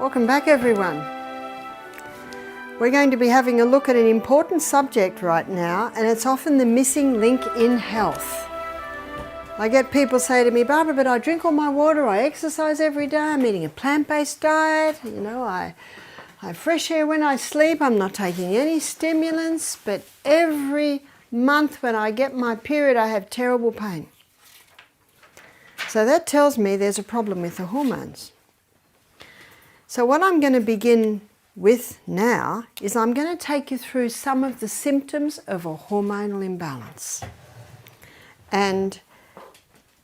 Welcome back, everyone. We're going to be having a look at an important subject right now, and it's often the missing link in health. I get people say to me, Barbara, but I drink all my water, I exercise every day, I'm eating a plant-based diet, I have fresh air when I sleep, I'm not taking any stimulants, but every month when I get my period I have terrible pain. So that tells me there's a problem with the hormones. So what I'm going to begin with now is I'm going to take you through some of the symptoms of a hormonal imbalance. And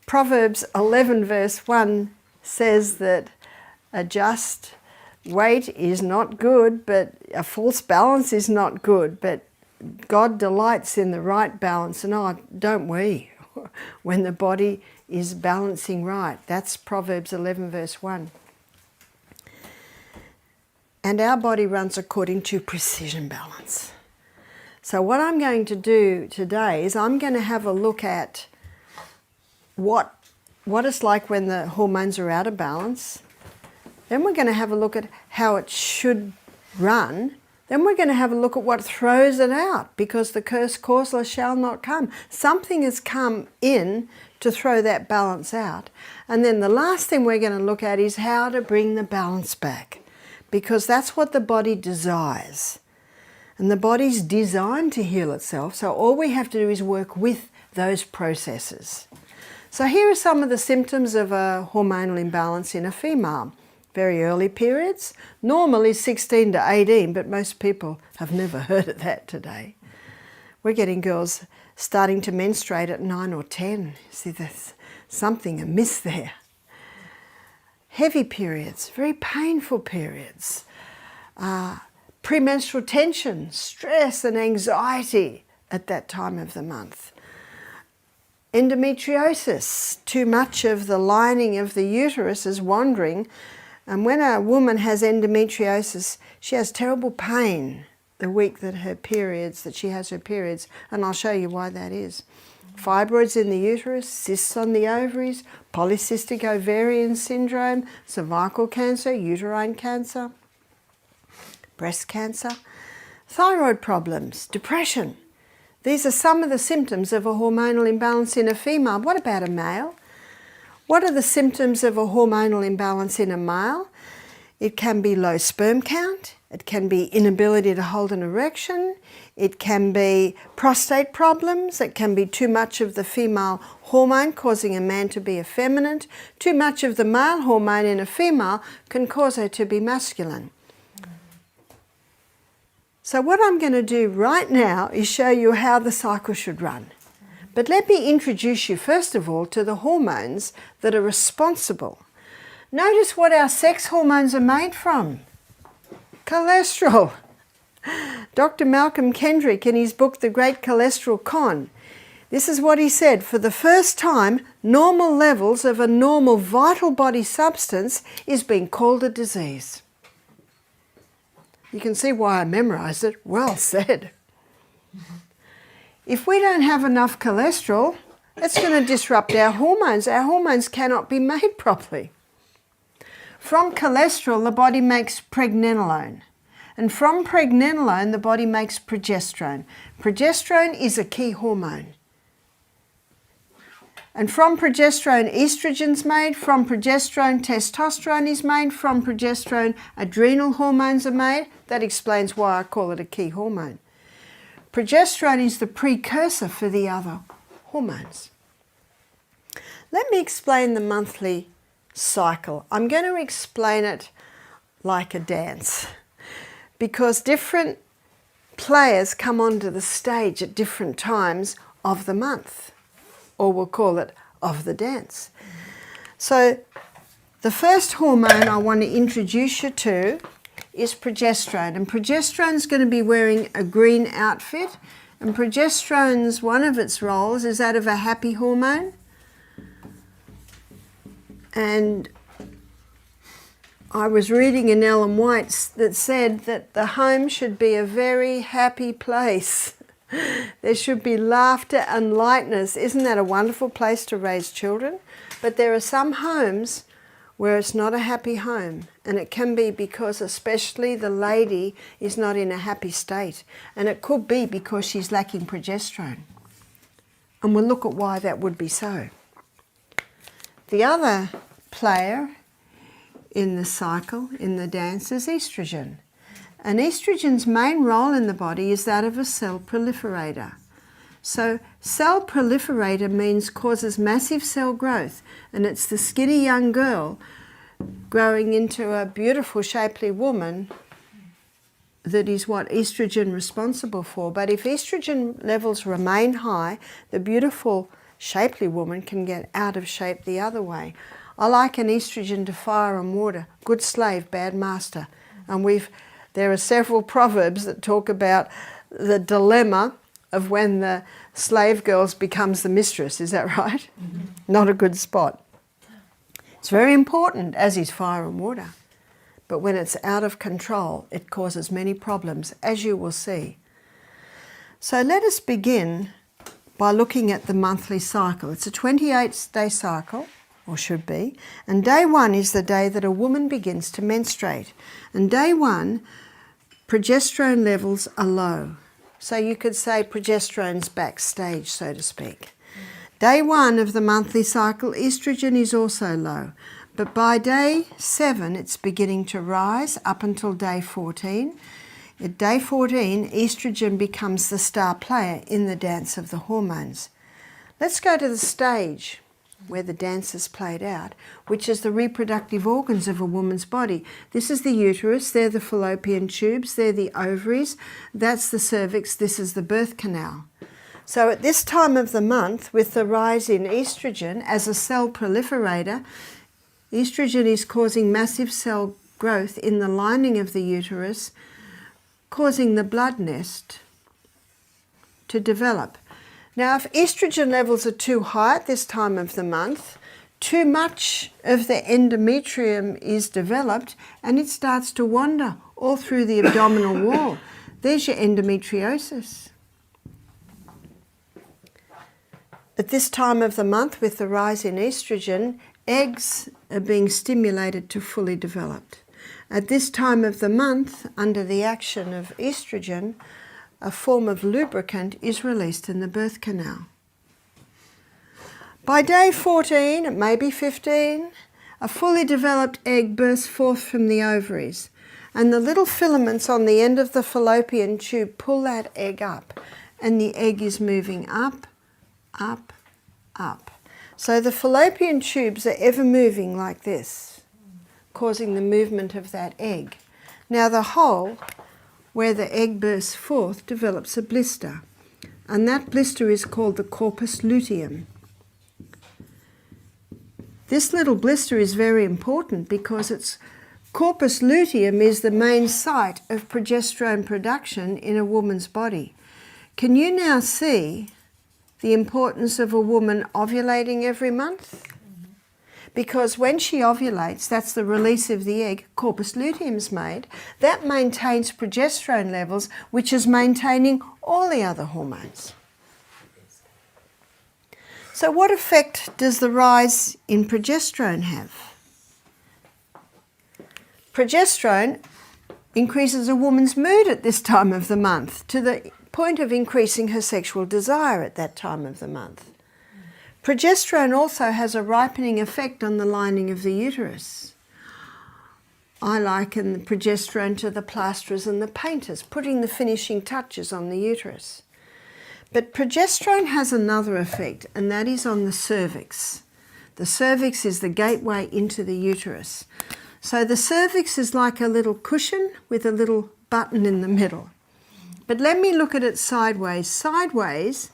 Proverbs 11 verse 1 says that a just weight is not good, but a false balance is not good, but God delights in the right balance, and don't we, when the body is balancing right. That's Proverbs 11 verse 1. And our body runs according to precision balance. So what I'm going to do today is I'm going to have a look at what it's like when the hormones are out of balance. Then we're going to have a look at how it should run. Then we're going to have a look at what throws it out, because the curse causeless shall not come. Something has come in to throw that balance out. And then the last thing we're going to look at is how to bring the balance back, because that's what the body desires. And the body's designed to heal itself, so all we have to do is work with those processes. So here are some of the symptoms of a hormonal imbalance in a female. Very early periods. Normal is 16 to 18, but most people have never heard of that today. We're getting girls starting to menstruate at 9 or 10. See, there's something amiss there. Heavy periods, very painful periods. Premenstrual tension, stress and anxiety at that time of the month. Endometriosis, too much of the lining of the uterus is wandering. And when a woman has endometriosis, she has terrible pain the week that she has her periods, and I'll show you why that is. Fibroids in the uterus, cysts on the ovaries, polycystic ovarian syndrome, cervical cancer, uterine cancer, breast cancer, thyroid problems, depression. These are some of the symptoms of a hormonal imbalance in a female. What about a male? What are the symptoms of a hormonal imbalance in a male? It can be low sperm count. It can be inability to hold an erection. It can be prostate problems. It can be too much of the female hormone causing a man to be effeminate. Too much of the male hormone in a female can cause her to be masculine. So what I'm going to do right now is show you how the cycle should run. But let me introduce you first of all to the hormones that are responsible. Notice what our sex hormones are made from. Cholesterol. Dr. Malcolm Kendrick, in his book The Great Cholesterol Con, this is what he said: for the first time, normal levels of a normal vital body substance is being called a disease. You can see why I memorized it. Well said. If we don't have enough cholesterol, it's going to disrupt our hormones. Our hormones cannot be made properly. From cholesterol, the body makes pregnenolone. And from pregnenolone, the body makes progesterone. Progesterone is a key hormone. And from progesterone, estrogen's made. From progesterone, testosterone is made. From progesterone, adrenal hormones are made. That explains why I call it a key hormone. Progesterone is the precursor for the other hormones. Let me explain the monthly cycle. I'm going to explain it like a dance, because different players come onto the stage at different times of the month, or we'll call it of the dance. So the first hormone I want to introduce you to is progesterone, and progesterone is going to be wearing a green outfit, and progesterone's one of its roles is that of a happy hormone. And I was reading in Ellen White's that said that the home should be a very happy place. There should be laughter and lightness. Isn't that a wonderful place to raise children? But there are some homes where it's not a happy home, And it can be because especially the lady is not in a happy state. And it could be because she's lacking progesterone. And we'll look at why that would be so. The other player in the cycle, in the dance, is estrogen. And estrogen's main role in the body is that of a cell proliferator. So cell proliferator means causes massive cell growth, and it's the skinny young girl growing into a beautiful shapely woman that is what estrogen is responsible for. But if estrogen levels remain high, the beautiful shapely woman can get out of shape the other way. I liken estrogen to fire and water, good slave, bad master. And there are several proverbs that talk about the dilemma of when the slave girl becomes the mistress. Is that right? Mm-hmm. Not a good spot. It's very important, as is fire and water. But when it's out of control, it causes many problems, as you will see. So let us begin by looking at the monthly cycle. It's a 28-day cycle, or should be, and day 1 is the day that a woman begins to menstruate. And day 1, progesterone levels are low. So you could say progesterone's backstage, so to speak. Day 1 of the monthly cycle, estrogen is also low. But by day 7, it's beginning to rise up until day 14. At day 14, estrogen becomes the star player in the dance of the hormones. Let's go to the stage where the dance is played out, which is the reproductive organs of a woman's body. This is the uterus, they're the fallopian tubes, they're the ovaries, that's the cervix, this is the birth canal. So at this time of the month, with the rise in estrogen as a cell proliferator, estrogen is causing massive cell growth in the lining of the uterus, causing the blood nest to develop. Now, if estrogen levels are too high at this time of the month, too much of the endometrium is developed and it starts to wander all through the abdominal wall. There's your endometriosis. At this time of the month, with the rise in estrogen, eggs are being stimulated to fully develop. At this time of the month, under the action of estrogen, a form of lubricant is released in the birth canal. By day 14, it may be 15, a fully developed egg bursts forth from the ovaries, and the little filaments on the end of the fallopian tube pull that egg up, and the egg is moving up, up, up. So the fallopian tubes are ever moving like this, causing the movement of that egg. Now the hole where the egg bursts forth develops a blister, and that blister is called the corpus luteum. This little blister is very important because its corpus luteum is the main site of progesterone production in a woman's body. Can you now see the importance of a woman ovulating every month? Because when she ovulates, that's the release of the egg, corpus luteum's made. That maintains progesterone levels, which is maintaining all the other hormones. So what effect does the rise in progesterone have? Progesterone increases a woman's mood at this time of the month to the point of increasing her sexual desire at that time of the month. Progesterone also has a ripening effect on the lining of the uterus. I liken the progesterone to the plasterers and the painters, putting the finishing touches on the uterus. But progesterone has another effect, and that is on the cervix. The cervix is the gateway into the uterus. So the cervix is like a little cushion with a little button in the middle. But let me look at it sideways. Sideways,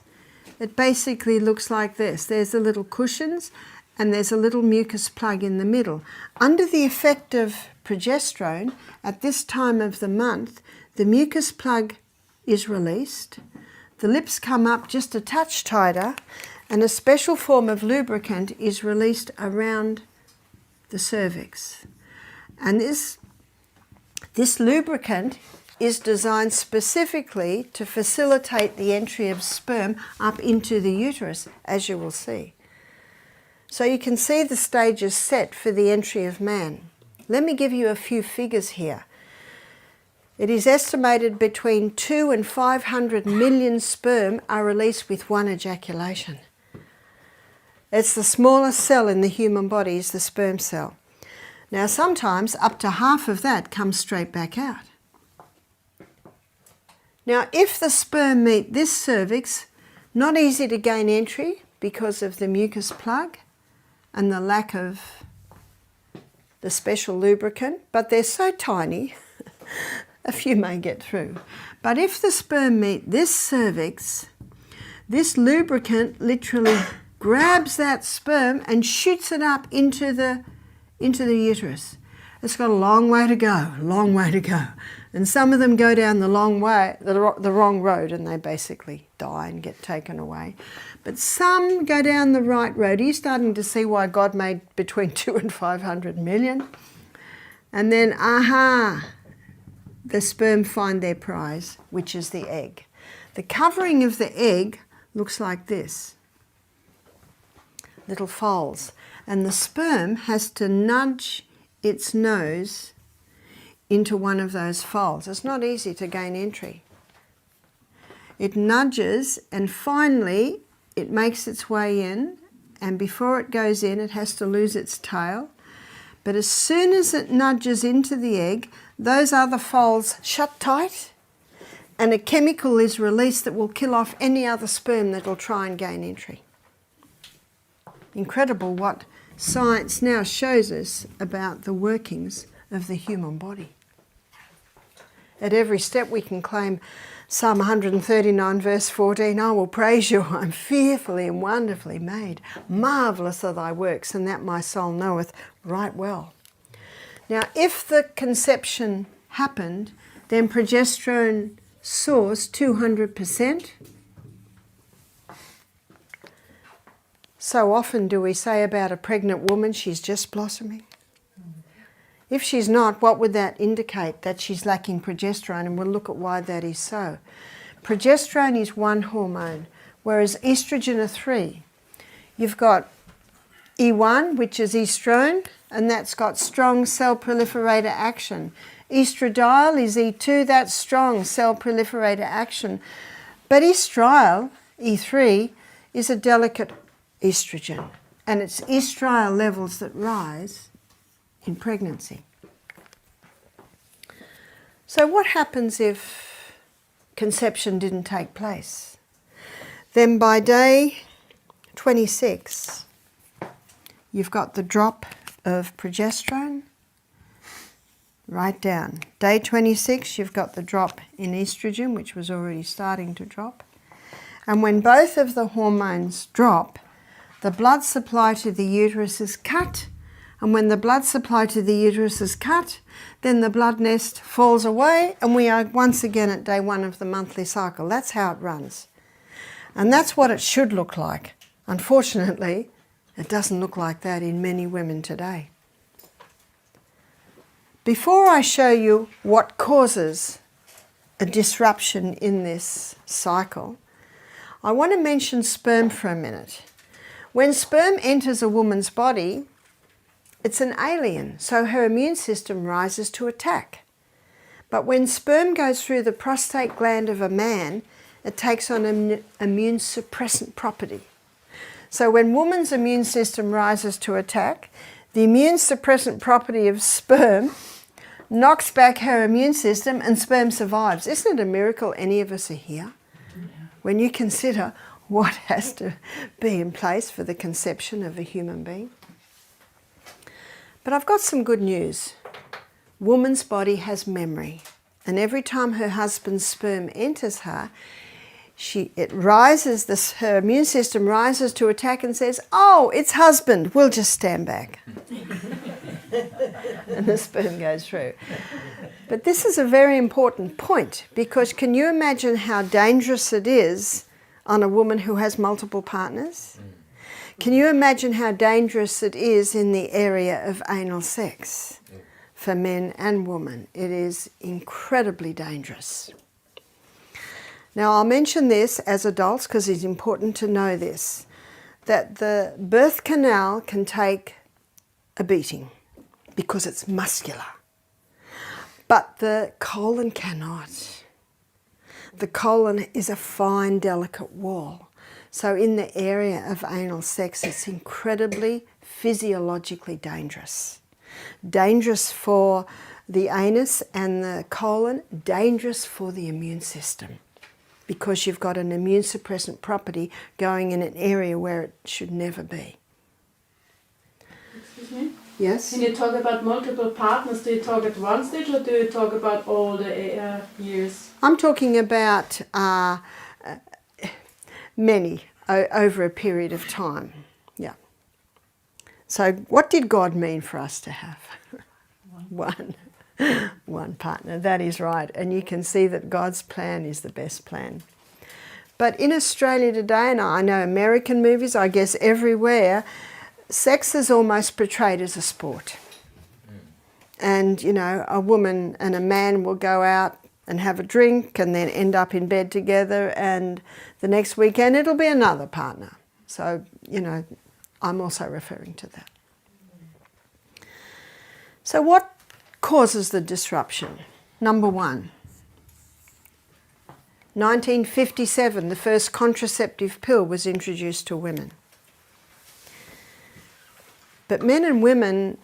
it basically looks like this. There's the little cushions and there's a little mucus plug in the middle. Under the effect of progesterone, at this time of the month, the mucus plug is released. The lips come up just a touch tighter, and a special form of lubricant is released around the cervix. And this lubricant is designed specifically to facilitate the entry of sperm up into the uterus, as you will see. So you can see the stage is set for the entry of man. Let me give you a few figures here. It is estimated between 2 and 500 million sperm are released with one ejaculation. It's the smallest cell in the human body, is the sperm cell. Now sometimes up to half of that comes straight back out. Now if the sperm meet this cervix, not easy to gain entry because of the mucus plug and the lack of the special lubricant, but they're so tiny, a few may get through. But if the sperm meet this cervix, this lubricant literally grabs that sperm and shoots it up into the uterus. It's got a long way to go, long way to go. And some of them go down the long way, the wrong road, and they basically die and get taken away. But some go down the right road. Are you starting to see why God made between 2 and 500 million? And then, the sperm find their prize, which is the egg. The covering of the egg looks like this. Little folds. And the sperm has to nudge its nose into one of those folds. It's not easy to gain entry. It nudges and finally it makes its way in, and before it goes in it has to lose its tail. But as soon as it nudges into the egg, those other folds shut tight and a chemical is released that will kill off any other sperm that will try and gain entry. Incredible what science now shows us about the workings of the human body. At every step we can claim Psalm 139 verse 14, I will praise you, I'm fearfully and wonderfully made. Marvellous are thy works, and that my soul knoweth right well. Now if the conception happened, then progesterone soars 200%. So often do we say about a pregnant woman, she's just blossoming. If she's not, what would that indicate? That she's lacking progesterone, and we'll look at why that is so. Progesterone is one hormone, whereas estrogen are three. You've got E1, which is estrone, and that's got strong cell proliferator action. Estradiol is E2, that's strong cell proliferator action. But estriol, E3, is a delicate estrogen, and it's estriol levels that rise in pregnancy. So what happens if conception didn't take place? Then by day 26, you've got the drop of progesterone. Write down. Day 26, you've got the drop in estrogen, which was already starting to drop. And when both of the hormones drop, the blood supply to the uterus is cut. And when the blood supply to the uterus is cut, then the blood nest falls away and we are once again at day 1 of the monthly cycle. That's how it runs. And that's what it should look like. Unfortunately, it doesn't look like that in many women today. Before I show you what causes a disruption in this cycle, I want to mention sperm for a minute. When sperm enters a woman's body, it's an alien, so her immune system rises to attack. But when sperm goes through the prostate gland of a man, it takes on an immune suppressant property. So when woman's immune system rises to attack, the immune suppressant property of sperm knocks back her immune system and sperm survives. Isn't it a miracle any of us are here? When you consider what has to be in place for the conception of a human being. But I've got some good news. Woman's body has memory, and every time her husband's sperm enters her, her immune system rises to attack and says, oh, it's husband, we'll just stand back. And the sperm goes through. But this is a very important point, because can you imagine how dangerous it is on a woman who has multiple partners? Can you imagine how dangerous it is in the area of anal sex for men and women? It is incredibly dangerous. Now I'll mention this as adults because it's important to know this, that the birth canal can take a beating. because it's muscular. But the colon cannot. The colon is a fine, delicate wall. So in the area of anal sex, it's incredibly physiologically dangerous. Dangerous for the anus and the colon, dangerous for the immune system, because you've got an immune suppressant property going in an area where it should never be. Excuse me? Yes? When you talk about multiple partners, do you talk at one stage or do you talk about all the years? I'm talking about many over a period of time. Yeah. So what did God mean for us to have? One partner. That is right. And you can see that God's plan is the best plan. But in Australia today, and I know American movies, I guess everywhere, sex is almost portrayed as a sport. And, you know, a woman and a man will go out and have a drink and then end up in bed together, and the next weekend it'll be another partner. So, you know, I'm also referring to that. So what causes the disruption? Number one, 1957, the first contraceptive pill was introduced to women. But men and women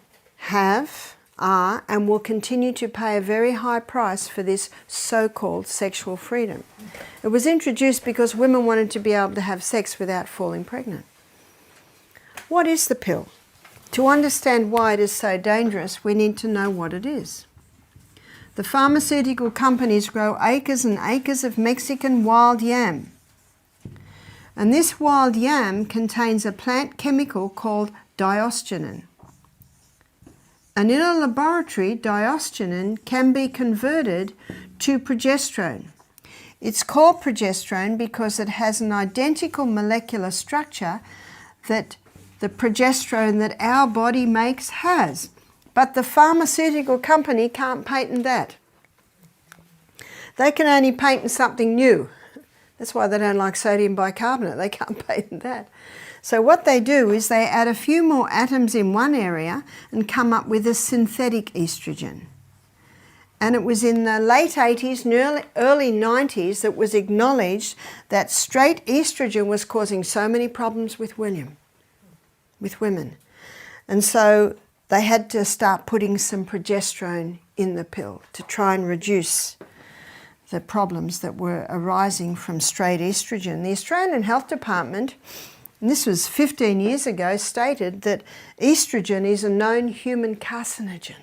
are and will continue to pay a very high price for this so-called sexual freedom. It was introduced because women wanted to be able to have sex without falling pregnant. What is the pill? To understand why it is so dangerous, we need to know what it is. The pharmaceutical companies grow acres and acres of Mexican wild yam. And this wild yam contains a plant chemical called diosgenin. And in a laboratory, diosgenin can be converted to progesterone. It's called progesterone because it has an identical molecular structure that the progesterone that our body makes has. But the pharmaceutical company can't patent that. They can only patent something new. That's why they don't like sodium bicarbonate. They can't patent that. So what they do is they add a few more atoms in one area and come up with a synthetic estrogen. And it was in the late 80s and early 90s that was acknowledged that straight estrogen was causing so many problems with women. And so they had to start putting some progesterone in the pill to try and reduce the problems that were arising from straight estrogen. The Australian Health Department, and this was 15 years ago, stated that estrogen is a known human carcinogen.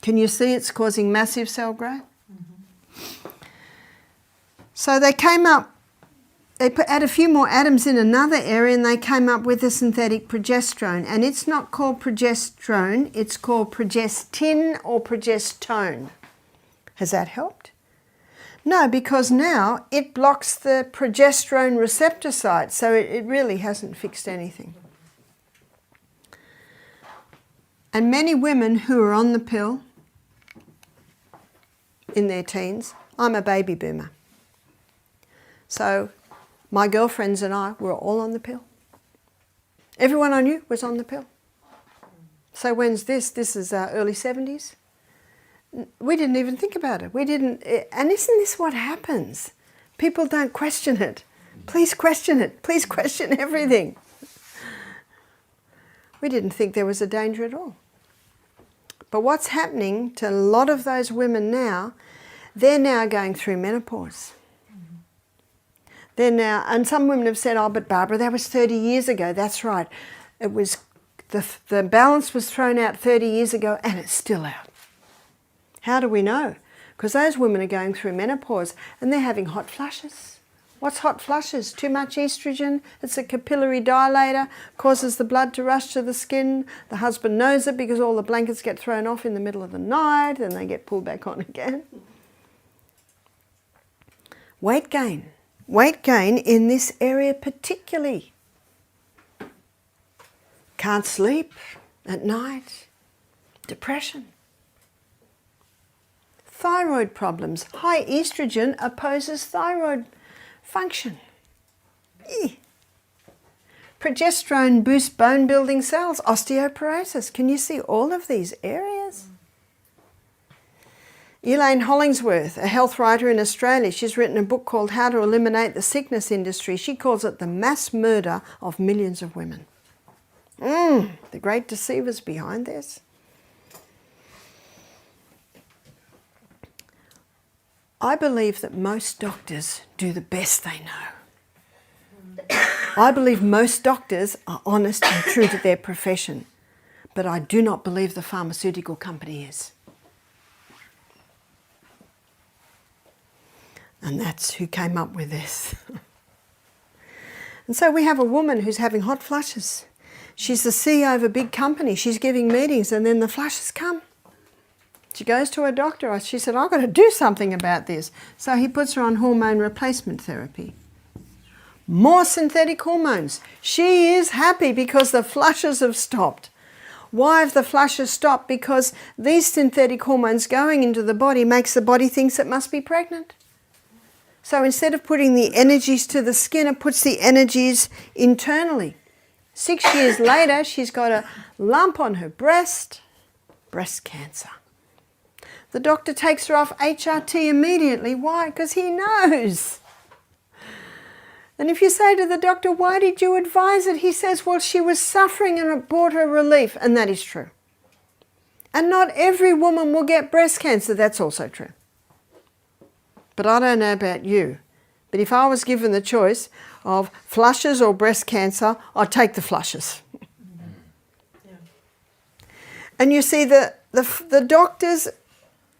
Can you see it's causing massive cell growth? Mm-hmm. So they came up, they add a few more atoms in another area and they came up with a synthetic progesterone. And it's not called progesterone, it's called progestin or progestone. Has that helped? No, because now it blocks the progesterone receptor site, so it really hasn't fixed anything. And many women who are on the pill in their teens, I'm a baby boomer. So my girlfriends and I were all on the pill. Everyone I knew was on the pill. So when's this? This is early 70s. We didn't even think about it. And isn't this what happens? People don't question it. Please question it. Please question everything. We didn't think there was a danger at all. But what's happening to a lot of those women now, they're now going through menopause. They're now, and some women have said, oh, but Barbara, that was 30 years ago. That's right. It was, the balance was thrown out 30 years ago and it's still out. How do we know? Because those women are going through menopause and they're having hot flushes. What's hot flushes? Too much estrogen. It's a capillary dilator, causes the blood to rush to the skin. The husband knows it because all the blankets get thrown off in the middle of the night and they get pulled back on again. Weight gain. Weight gain in this area particularly. Can't sleep at night. Depression. Thyroid problems. High estrogen opposes thyroid function. Progesterone boosts bone building cells, osteoporosis. Can you see all of these areas? Elaine Hollingsworth, a health writer in Australia, she's written a book called How to Eliminate the Sickness Industry. She calls it the mass murder of millions of women. The great deceivers behind this. I believe that most doctors do the best they know. I believe most doctors are honest and true to their profession, but I do not believe the pharmaceutical company is. And that's who came up with this. And so we have a woman who's having hot flushes. She's the CEO of a big company. She's giving meetings and then the flushes come. She goes to her doctor. She said, I've got to do something about this. So he puts her on hormone replacement therapy. More synthetic hormones. She is happy because the flushes have stopped. Why have the flushes stopped? Because these synthetic hormones going into the body makes the body think it must be pregnant. So instead of putting the energies to the skin, it puts the energies internally. 6 years later, she's got a lump on her breast cancer. The doctor takes her off HRT immediately. Why? Because he knows. And if you say to the doctor, why did you advise it? He says, well, she was suffering and it brought her relief. And that is true. And not every woman will get breast cancer. That's also true. But I don't know about you. But if I was given the choice of flushes or breast cancer, I'd take the flushes. Yeah. And you see, the doctors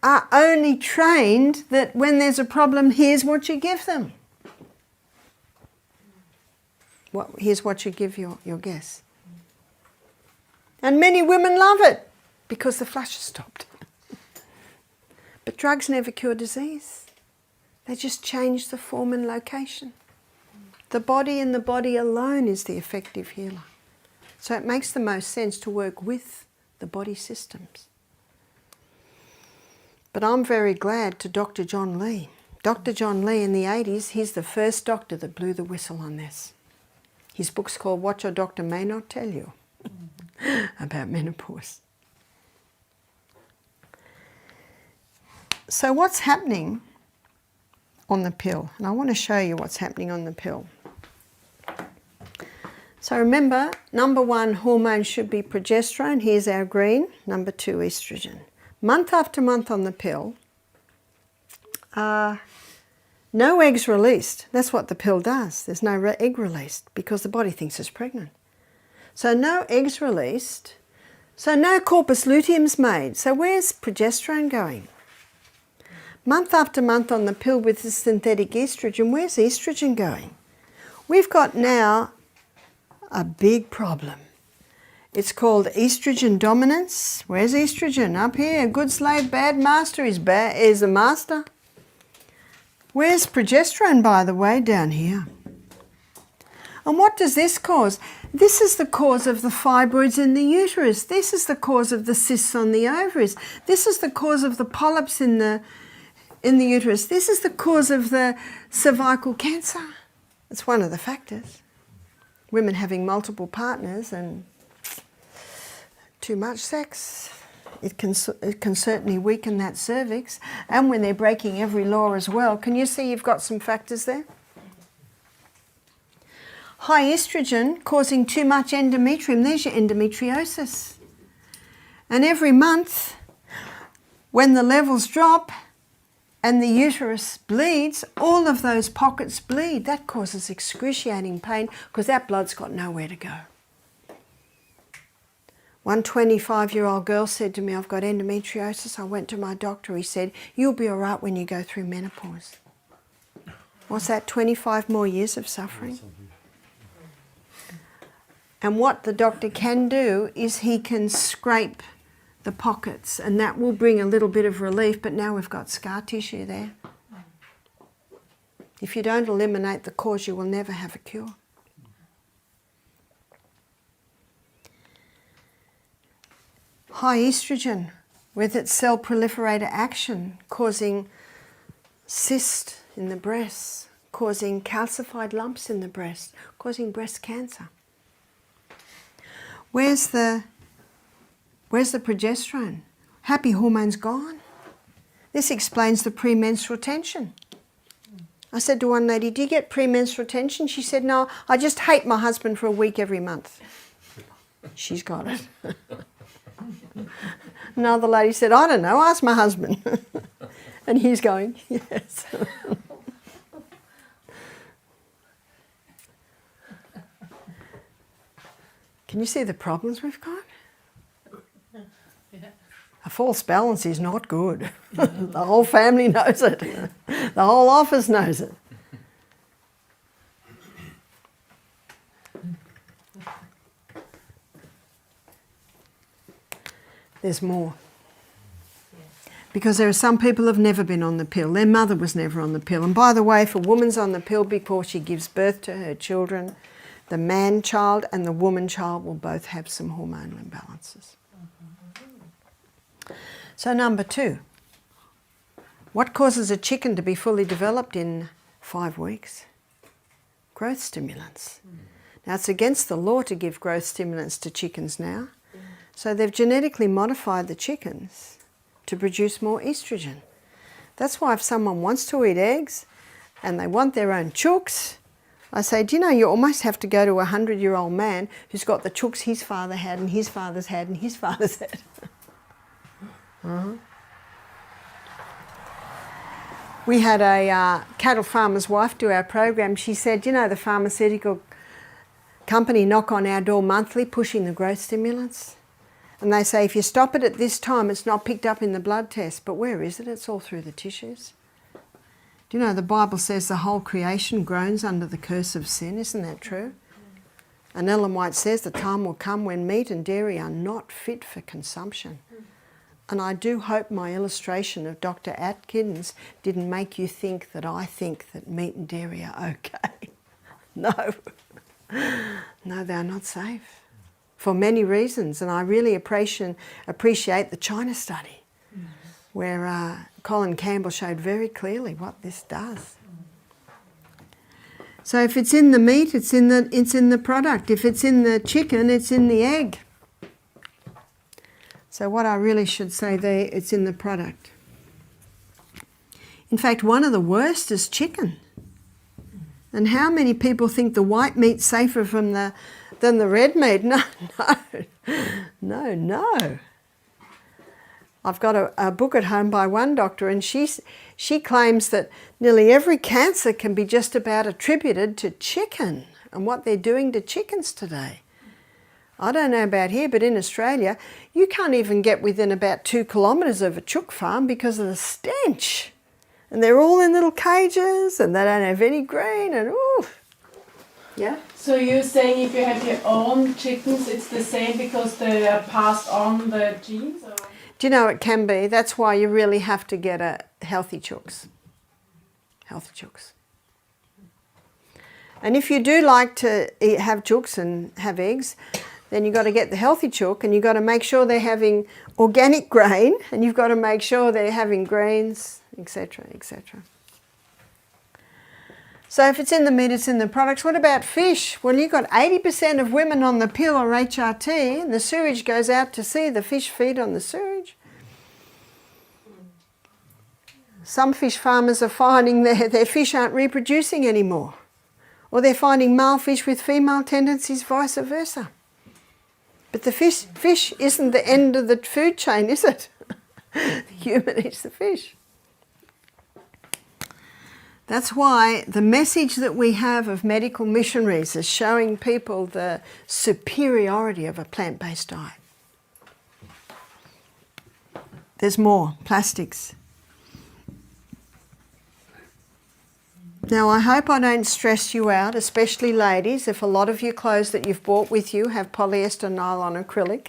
are only trained that when there's a problem, here's what you give them. Here's what you give your guess. And many women love it because the flushes stopped. But drugs never cure disease. They just change the form and location. The body and the body alone is the effective healer. So it makes the most sense to work with the body systems. But I'm very glad to Dr. John Lee. Dr. John Lee in the 80s, he's the first doctor that blew the whistle on this. His book's called What Your Doctor May Not Tell You about menopause. So what's happening on the pill? And I want to show you what's happening on the pill. So remember, number 1 hormone should be progesterone. Here's our green. Number 2, estrogen. Month after month on the pill, no eggs released. That's what the pill does. There's no egg released because the body thinks it's pregnant. So no eggs released. So no corpus luteum's made. So where's progesterone going? Month after month on the pill with the synthetic estrogen, where's estrogen going? We've got now a big problem. It's called estrogen dominance. Where's estrogen? Up here. Good slave, bad master is the master. Where's progesterone, by the way? Down here. And what does this cause? This is the cause of the fibroids in the uterus. This is the cause of the cysts on the ovaries. This is the cause of the polyps in the uterus. This is the cause of the cervical cancer. It's one of the factors. Women having multiple partners and too much sex. It can certainly weaken that cervix. And when they're breaking every law as well. Can you see you've got some factors there? High estrogen causing too much endometrium. There's your endometriosis. And every month, when the levels drop and the uterus bleeds, all of those pockets bleed. That causes excruciating pain because that blood's got nowhere to go. One 25-year-old girl said to me, I've got endometriosis. I went to my doctor. He said, you'll be all right when you go through menopause. What's that, 25 more years of suffering? And what the doctor can do is he can scrape the pockets and that will bring a little bit of relief, but now we've got scar tissue there. If you don't eliminate the cause, you will never have a cure. High estrogen, with its cell proliferator action, causing cyst in the breast, causing calcified lumps in the breast, causing breast cancer. Where's the progesterone? Happy hormone's gone. This explains the premenstrual tension. I said to one lady, do you get premenstrual tension? She said, no, I just hate my husband for a week every month. She's got it. Another lady said, I don't know, ask my husband. And he's going, yes. Can you see the problems we've got? A false balance is not good. The whole family knows it. The whole office knows it. There's more. Because there are some people who have never been on the pill. Their mother was never on the pill. And by the way, if a woman's on the pill before she gives birth to her children, the man child and the woman child will both have some hormonal imbalances. So number 2, what causes a chicken to be fully developed in 5 weeks? Growth stimulants. Now it's against the law to give growth stimulants to chickens now. So they've genetically modified the chickens to produce more estrogen. That's why if someone wants to eat eggs and they want their own chooks, I say, do you know you almost have to go to a 100-year-old man who's got the chooks his father had and his father's had and his father's had. We had a cattle farmer's wife do our program. She said, you know, the pharmaceutical company knock on our door monthly pushing the growth stimulants. And they say, if you stop it at this time, it's not picked up in the blood test. But where is it? It's all through the tissues. Do you know the Bible says the whole creation groans under the curse of sin? Isn't that true? And Ellen White says the time will come when meat and dairy are not fit for consumption. And I do hope my illustration of Dr. Atkins didn't make you think that I think that meat and dairy are okay. No. No, they're not safe. For many reasons. And I really appreciate the China study where Colin Campbell showed very clearly what this does. So if it's in the meat, it's in the product. If it's in the chicken, it's in the egg. So what I really should say there, it's in the product. In fact, one of the worst is chicken. And how many people think the white meat's safer than the red meat? No. I've got a book at home by one doctor, and she claims that nearly every cancer can be just about attributed to chicken and what they're doing to chickens today. I don't know about here, but in Australia, you can't even get within about 2 kilometres of a chook farm because of the stench. And they're all in little cages, and they don't have any green, and ooh. Yeah? So you're saying if you have your own chickens, it's the same because they are passed on the genes? Or? Do you know it can be? That's why you really have to get a healthy chooks. Healthy chooks. And if you do like to have chooks and have eggs, then you've got to get the healthy chook, and you've got to make sure they're having organic grain, and you've got to make sure they're having greens, etc., etc. So if it's in the meat, it's in the products. What about fish? Well, you've got 80% of women on the pill or HRT, and the sewage goes out to sea. The fish feed on the sewage. Some fish farmers are finding their fish aren't reproducing anymore. Or they're finding male fish with female tendencies, vice versa. But the fish isn't the end of the food chain, is it? The human eats the fish. That's why the message that we have of medical missionaries is showing people the superiority of a plant-based diet. There's more. Plastics. Now, I hope I don't stress you out, especially ladies, if a lot of your clothes that you've bought with you have polyester, nylon, acrylic.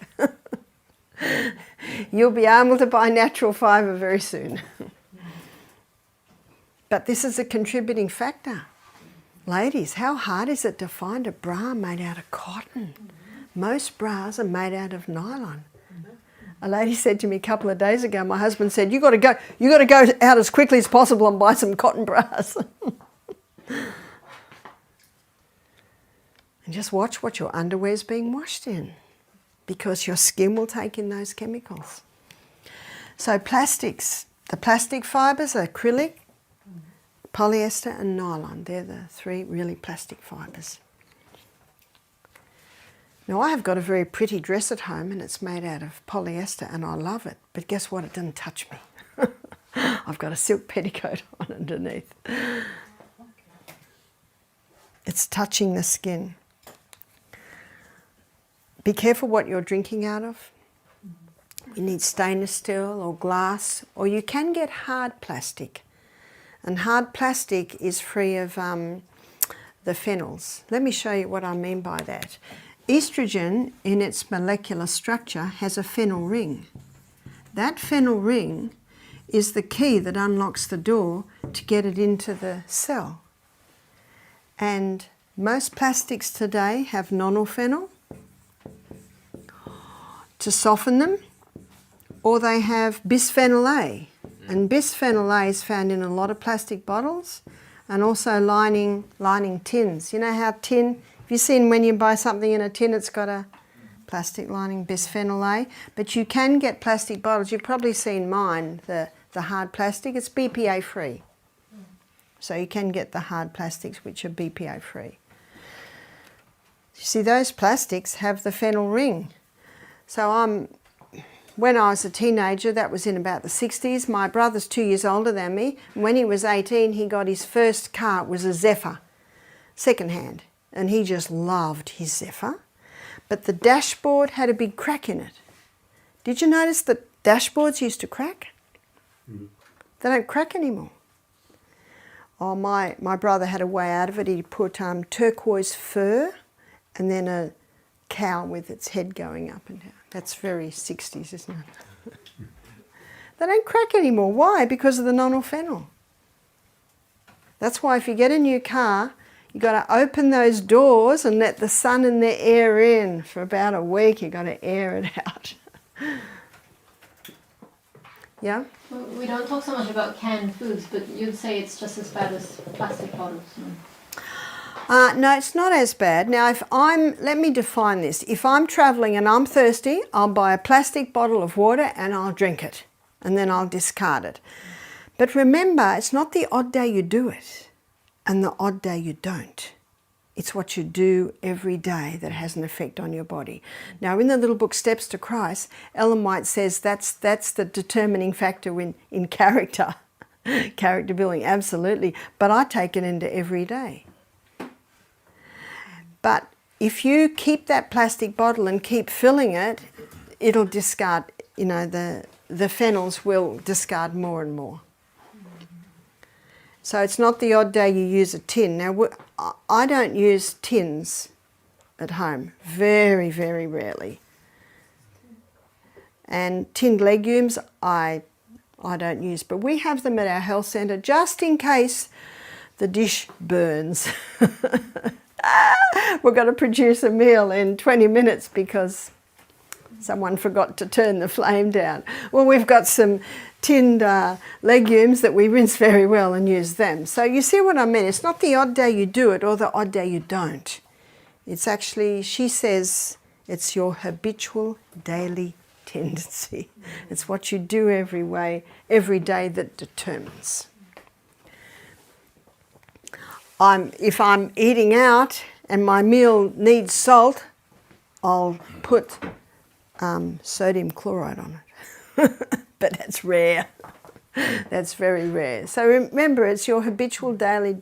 You'll be able to buy natural fibre very soon. But this is a contributing factor. Ladies, how hard is it to find a bra made out of cotton? Most bras are made out of nylon. A lady said to me a couple of days ago, my husband said, you got to go out as quickly as possible and buy some cotton bras. And just watch what your underwear's being washed in. because your skin will take in those chemicals. So plastics, the plastic fibres are acrylic, polyester and nylon. They're the three really plastic fibres. Now I have got a very pretty dress at home and it's made out of polyester and I love it. But guess what? It doesn't touch me. I've got a silk petticoat on underneath. It's touching the skin. Be careful what you're drinking out of. You need stainless steel or glass, or you can get hard plastic. And hard plastic is free of the phenols. Let me show you what I mean by that. Estrogen, in its molecular structure, has a phenyl ring. That phenyl ring is the key that unlocks the door to get it into the cell. And most plastics today have nonylphenol to soften them, or they have bisphenol A. And bisphenol A is found in a lot of plastic bottles and also lining tins. You know how tin, have you seen when you buy something in a tin it's got a plastic lining, bisphenol A? But you can get plastic bottles. You've probably seen mine, the hard plastic. It's BPA free. So you can get the hard plastics which are BPA free. You see, those plastics have the phenyl ring. So when I was a teenager, that was in about the 60s, my brother's 2 years older than me. When he was 18, he got his first car. It was a Zephyr, second-hand. And he just loved his Zephyr. But the dashboard had a big crack in it. Did you notice that dashboards used to crack? Mm. They don't crack anymore. Oh, my brother had a way out of it. He put turquoise fur and then a cow with its head going up and down. That's very 60s, isn't it? They don't crack anymore. Why? Because of the nonylphenol. That's why if you get a new car, you've got to open those doors and let the sun and the air in for about a week. You've got to air it out. Yeah? Well, we don't talk so much about canned foods, but you'd say it's just as bad as plastic bottles. No, it's not as bad. Now, let me define this. If I'm travelling and I'm thirsty, I'll buy a plastic bottle of water and I'll drink it. And then I'll discard it. But remember, it's not the odd day you do it and the odd day you don't. It's what you do every day that has an effect on your body. Now, in the little book Steps to Christ, Ellen White says that's the determining factor in character, character building, absolutely. But I take it into every day. But if you keep that plastic bottle and keep filling it, it'll discard, the phenols will discard more and more. So it's not the odd day you use a tin. Now, I don't use tins at home, very, very rarely. And tinned legumes, I don't use, but we have them at our health centre just in case the dish burns. We're going to produce a meal in 20 minutes because someone forgot to turn the flame down. Well, we've got some tinned legumes that we rinse very well and use them. So you see what I mean? It's not the odd day you do it or the odd day you don't. It's actually, she says, it's your habitual daily tendency. It's what you do every day that determines. If I'm eating out and my meal needs salt, I'll put sodium chloride on it. But that's rare. That's very rare. So remember, it's your habitual daily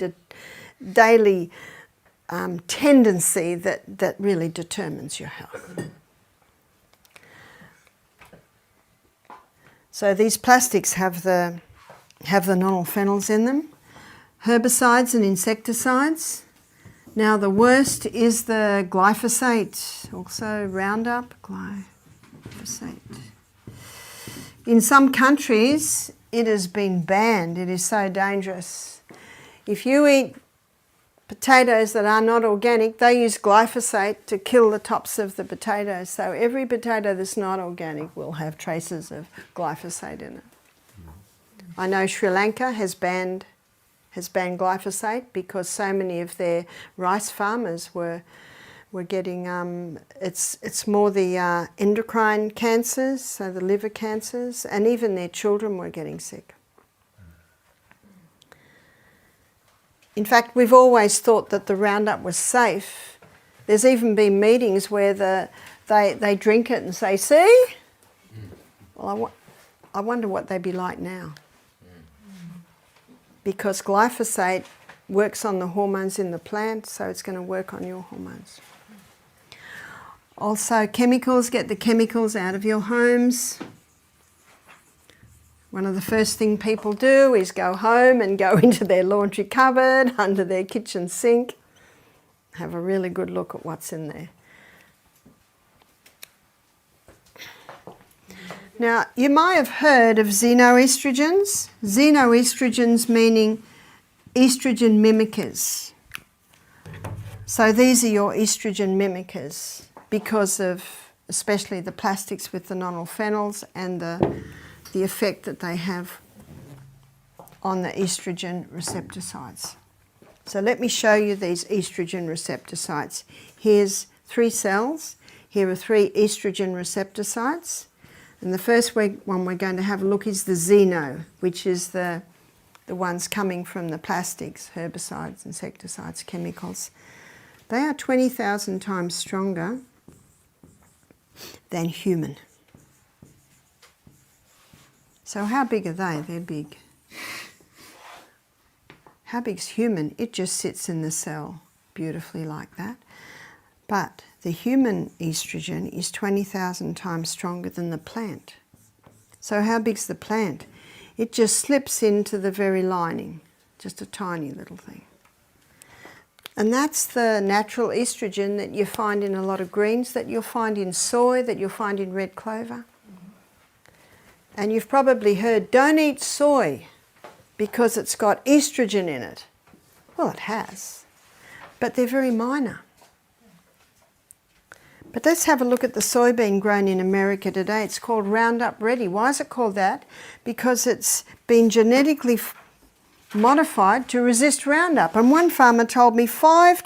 tendency that really determines your health. So these plastics have the nonylphenols in them. Herbicides and insecticides. Now the worst is the glyphosate, also Roundup, glyphosate. In some countries it has been banned. It is so dangerous. If you eat potatoes that are not organic, they use glyphosate to kill the tops of the potatoes. So every potato that's not organic will have traces of glyphosate in it. I know Sri Lanka has banned glyphosate because so many of their rice farmers were We're getting, it's more the endocrine cancers, so the liver cancers, and even their children were getting sick. In fact, we've always thought that the Roundup was safe. There's even been meetings where they drink it and say, see? Well, I wonder what they'd be like now. Because glyphosate works on the hormones in the plant, so it's going to work on your hormones. Also, chemicals, get the chemicals out of your homes. One of the first things people do is go home and go into their laundry cupboard, under their kitchen sink. Have a really good look at what's in there. Now, you might have heard of xenoestrogens. Xenoestrogens meaning estrogen mimickers. So these are your estrogen mimickers because of especially the plastics with the nonylphenols and the effect that they have on the estrogen receptor sites. So let me show you these estrogen receptor sites. Here's 3 cells. Here are 3 estrogen receptor sites. And the first one we're going to have a look is the xeno, which is the ones coming from the plastics, herbicides, insecticides, chemicals. They are 20,000 times stronger than human. So how big are they? They're big. How big's human? It just sits in the cell beautifully like that. But the human estrogen is 20,000 times stronger than the plant. So how big's the plant? It just slips into the very lining, just a tiny little thing. And that's the natural estrogen that you find in a lot of greens, that you'll find in soy, that you'll find in red clover. And you've probably heard, don't eat soy because it's got estrogen in it. Well, it has, but they're very minor. But let's have a look at the soybean grown in America today. It's called Roundup Ready. Why is it called that? Because it's been genetically modified to resist Roundup. And one farmer told me five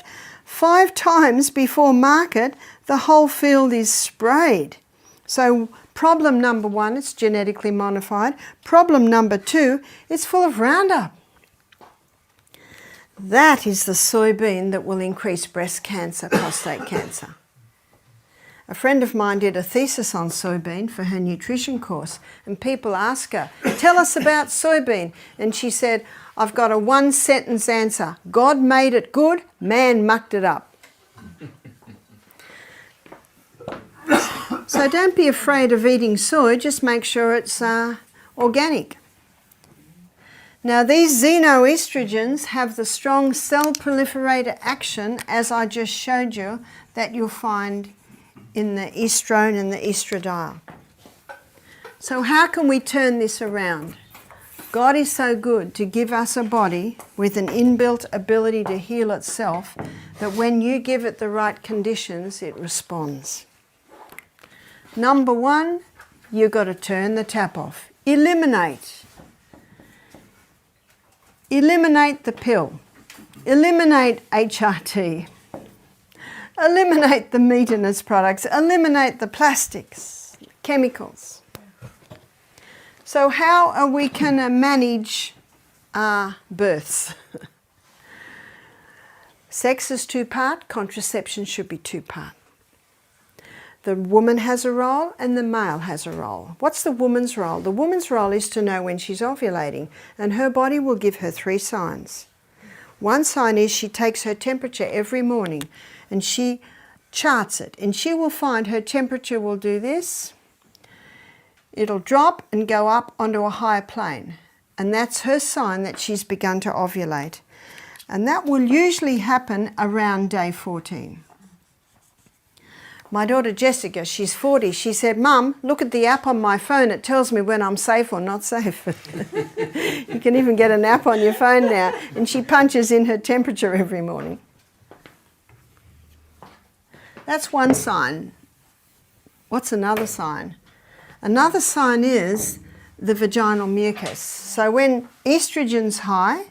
times before market, the whole field is sprayed. So problem number 1, it's genetically modified. Problem number 2, it's full of Roundup. That is the soybean that will increase breast cancer, prostate cancer. A friend of mine did a thesis on soybean for her nutrition course, and people ask her, tell us about soybean. And she said, I've got a 1-sentence answer. God made it good, man mucked it up. So don't be afraid of eating soy, just make sure it's organic. Now these xenoestrogens have the strong cell proliferator action, as I just showed you, that you'll find in the estrone and the estradiol. So how can we turn this around? God is so good to give us a body with an inbuilt ability to heal itself that when you give it the right conditions, it responds. Number 1, you've got to turn the tap off. Eliminate. Eliminate the pill. Eliminate HRT. Eliminate the meat and its products. Eliminate the plastics, chemicals. So how are we going to manage our births? Sex is 2-part, contraception should be 2-part. The woman has a role and the male has a role. What's the woman's role? The woman's role is to know when she's ovulating, and her body will give her 3 signs. One sign is she takes her temperature every morning and she charts it, and she will find her temperature will do this. It'll drop and go up onto a higher plane, and that's her sign that she's begun to ovulate. And that will usually happen around day 14. My daughter Jessica, she's 40, she said, Mum, look at the app on my phone, it tells me when I'm safe or not safe. You can even get an app on your phone now, and she punches in her temperature every morning. That's one sign. What's another sign? Another sign is the vaginal mucus. So when estrogen's high,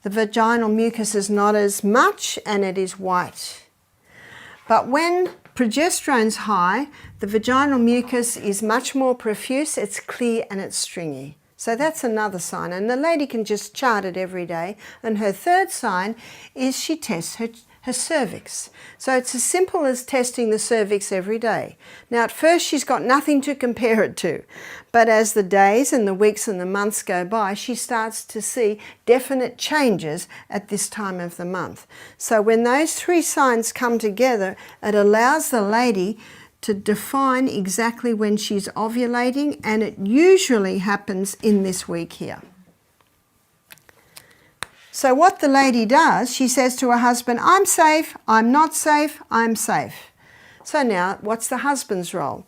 the vaginal mucus is not as much and it is white. But when progesterone's high, the vaginal mucus is much more profuse, it's clear and it's stringy. So that's another sign, and the lady can just chart it every day. And her third sign is she tests her cervix. So it's as simple as testing the cervix every day. Now at first she's got nothing to compare it to, but as the days and the weeks and the months go by, she starts to see definite changes at this time of the month. So when those three signs come together, it allows the lady to define exactly when she's ovulating, and it usually happens in this week here. So what the lady does, she says to her husband, I'm safe, I'm not safe, I'm safe. So now, what's the husband's role?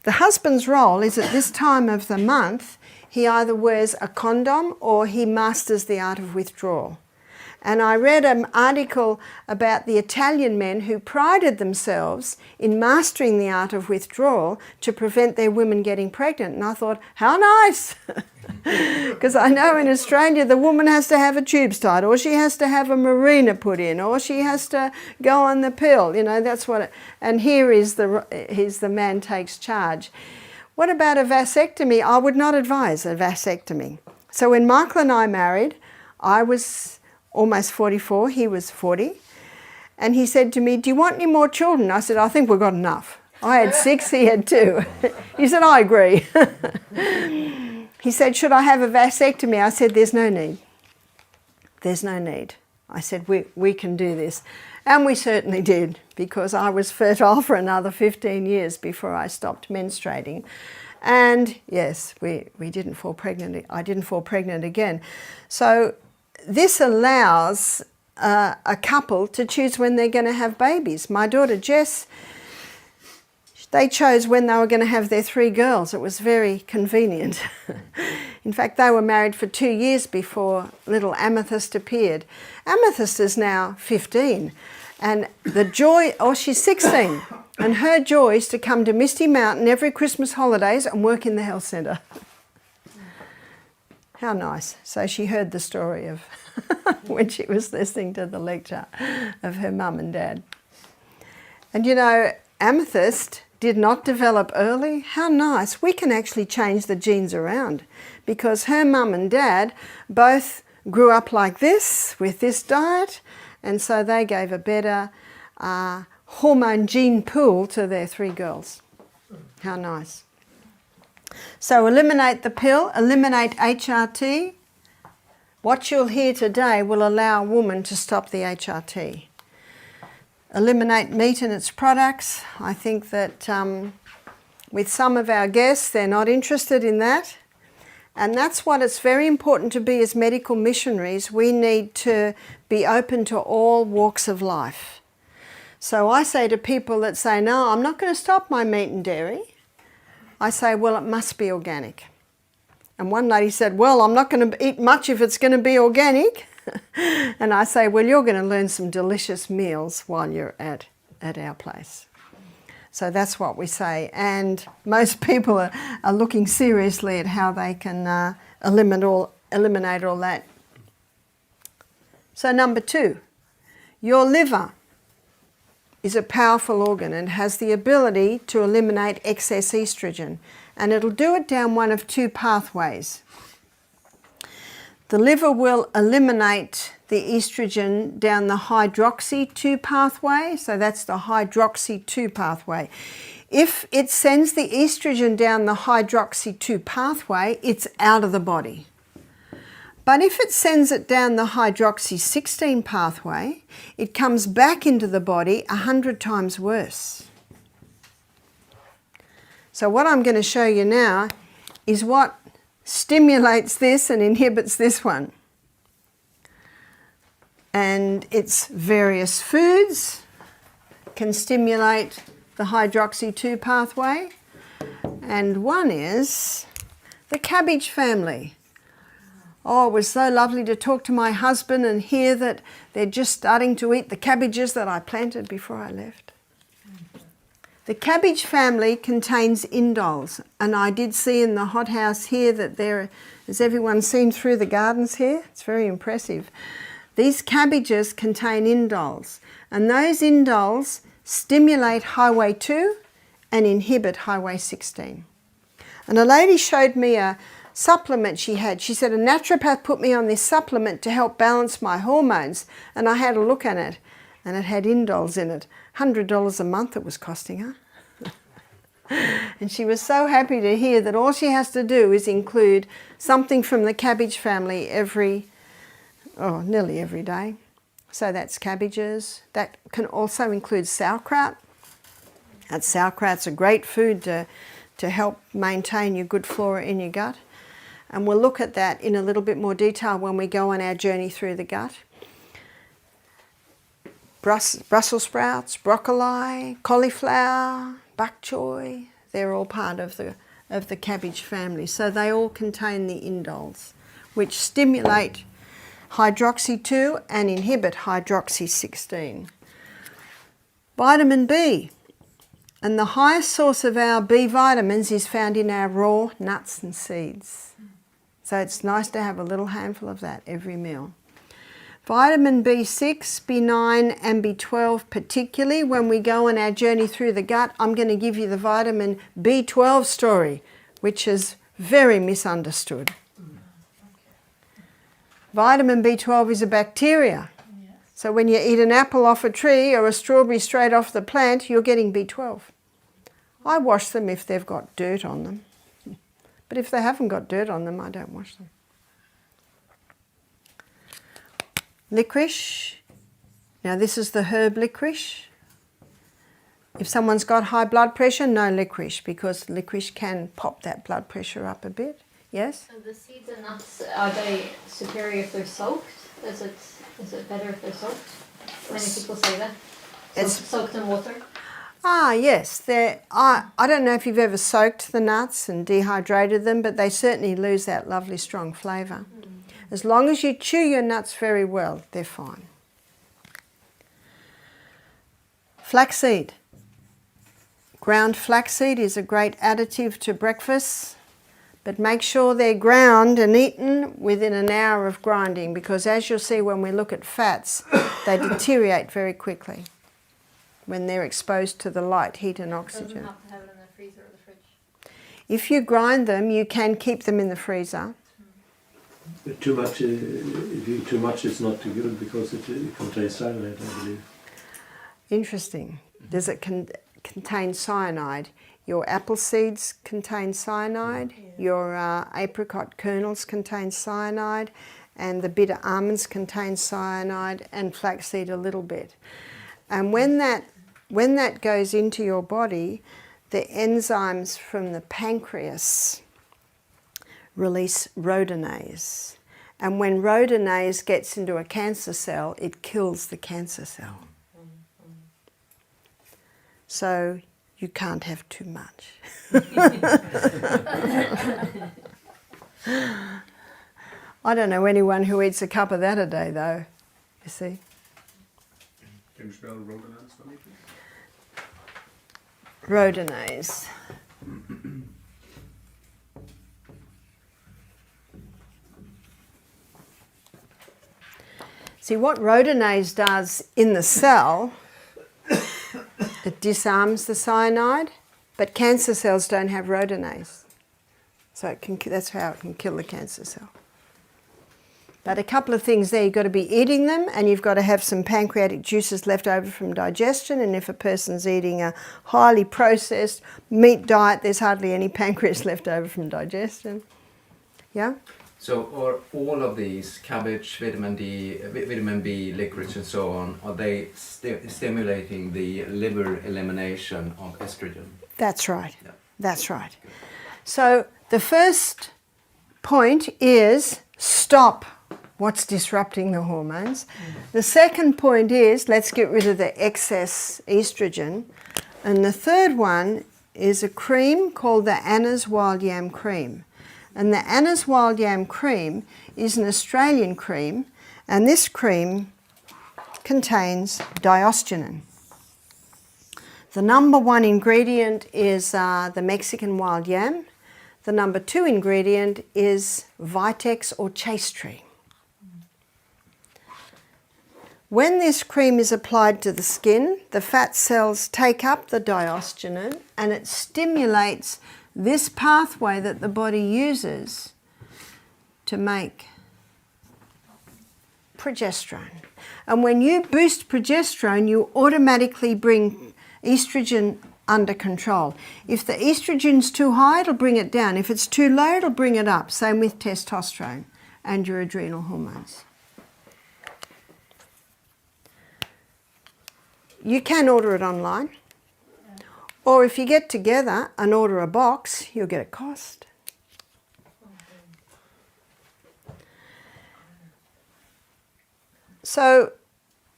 The husband's role is at this time of the month, he either wears a condom or he masters the art of withdrawal. And I read an article about the Italian men who prided themselves in mastering the art of withdrawal to prevent their women getting pregnant. And I thought, how nice! Because I know in Australia the woman has to have a tubes tied, or she has to have a marina put in, or she has to go on the pill. You know, that's what and here is the man takes charge. What about a vasectomy? I would not advise a vasectomy. So when Michael and I married, I was almost 44, he was 40, and he said to me, do you want any more children? I said, I think we've got enough. I had 6, he had 2. He said, I agree. He said, should I have a vasectomy? I said, there's no need. There's no need. I said, we can do this. And we certainly did, because I was fertile for another 15 years before I stopped menstruating. And yes, we didn't fall pregnant. I didn't fall pregnant again. So this allows a couple to choose when they're going to have babies. My daughter Jess, they chose when they were going to have their 3 girls. It was very convenient. In fact, they were married for 2 years before little Amethyst appeared. Amethyst is now 15, and the joy, or she's 16, and her joy is to come to Misty Mountain every Christmas holidays and work in the health centre. How nice. So she heard the story of when she was listening to the lecture of her mum and dad. And you know, Amethyst did not develop early. How nice. We can actually change the genes around, because her mum and dad both grew up like this, with this diet, and so they gave a better hormone gene pool to their 3 girls. How nice. So eliminate the pill, eliminate HRT. What you'll hear today will allow a woman to stop the HRT. Eliminate meat and its products. I think that with some of our guests, they're not interested in that. And that's what it's very important to be as medical missionaries. We need to be open to all walks of life. So I say to people that say, no, I'm not going to stop my meat and dairy. I say, well, it must be organic. And one lady said, well, I'm not going to eat much if it's going to be organic. And I say, well, you're going to learn some delicious meals while you're at our place. So that's what we say. And most people are looking seriously at how they can eliminate all that. So number 2, your liver is a powerful organ and has the ability to eliminate excess estrogen. And it'll do it down one of 2 pathways. The liver will eliminate the estrogen down the hydroxy 2 pathway. So that's the hydroxy 2 pathway. If it sends the estrogen down the hydroxy 2 pathway, it's out of the body. But if it sends it down the hydroxy 16 pathway, it comes back into the body 100 times worse. So what I'm going to show you now is what stimulates this and inhibits this one. And it's various foods can stimulate the hydroxy 2 pathway. And one is the cabbage family. Oh, it was so lovely to talk to my husband and hear that they're just starting to eat the cabbages that I planted before I left. The cabbage family contains indoles, and I did see in the hothouse here that has everyone seen through the gardens here? It's very impressive. These cabbages contain indoles, and those indoles stimulate highway 2 and inhibit highway 16. And a lady showed me a supplement she had. She said a naturopath put me on this supplement to help balance my hormones, and I had a look at it, and it had indoles in it. $100 a month it was costing her. And she was so happy to hear that all she has to do is include something from the cabbage family nearly every day. So that's cabbages. That can also include sauerkraut. And sauerkraut's a great food to help maintain your good flora in your gut. And we'll look at that in a little bit more detail when we go on our journey through the gut. Brussels sprouts, broccoli, cauliflower, bok choy, they're all part of the cabbage family. So they all contain the indoles, which stimulate hydroxy 2 and inhibit hydroxy 16. Vitamin B. And the highest source of our B vitamins is found in our raw nuts and seeds. So it's nice to have a little handful of that every meal. Vitamin B6, B9 and B12 particularly. When we go on our journey through the gut, I'm going to give you the vitamin B12 story, which is very misunderstood. Vitamin B12 is a bacteria. So when you eat an apple off a tree or a strawberry straight off the plant, you're getting B12. I wash them if they've got dirt on them. But if they haven't got dirt on them, I don't wash them. Licorice. Now this is the herb licorice. If someone's got high blood pressure, no licorice, because licorice can pop that blood pressure up a bit. Yes? So the seeds and nuts, are they superior if they're soaked? Is it better if they're soaked? Many people say that. Soaked in water? Ah, yes. I don't know if you've ever soaked the nuts and dehydrated them, but they certainly lose that lovely strong flavour. As long as you chew your nuts very well, they're fine. Flaxseed. Ground flaxseed is a great additive to breakfast, but make sure they're ground and eaten within an hour of grinding, because as you'll see when we look at fats, they deteriorate very quickly when they're exposed to the light, heat and oxygen. Doesn't have to have it in the freezer or the fridge. If you grind them, you can keep them in the freezer. But too much, if you eat too much, it's not too good because it contains cyanide, I believe. Interesting. Does it contain cyanide? Your apple seeds contain cyanide, your apricot kernels contain cyanide, and the bitter almonds contain cyanide, and flaxseed a little bit. And when that goes into your body, the enzymes from the pancreas release rhodonase. And when rhodonase gets into a cancer cell, it kills the cancer cell. So you can't have too much. I don't know anyone who eats a cup of that a day, though, you see. Can you spell rhodonase for me, please? Rhodonase. See, what rhodonase does in the cell, it disarms the cyanide, but cancer cells don't have rhodonase. So that's how it can kill the cancer cell. But a couple of things there, you've got to be eating them, and you've got to have some pancreatic juices left over from digestion, and if a person's eating a highly processed meat diet, there's hardly any pancreas left over from digestion. Yeah? So are all of these, cabbage, vitamin D, vitamin B, licorice and so on, are they stimulating the liver elimination of estrogen? That's right. Yeah. That's right. So the first point is stop what's disrupting the hormones. The second point is let's get rid of the excess estrogen. And the third one is a cream called the Anna's Wild Yam Cream. And the Anna's Wild Yam Cream is an Australian cream, and this cream contains diosgenin. The number one ingredient is the Mexican wild yam. The number two ingredient is Vitex or chaste tree. When this cream is applied to the skin, the fat cells take up the diosgenin and it stimulates this pathway that the body uses to make progesterone. And when you boost progesterone, you automatically bring estrogen under control. If the estrogen's too high, it'll bring it down. If it's too low, it'll bring it up. Same with testosterone and your adrenal hormones. You can order it online. Or if you get together and order a box, you'll get a cost. So,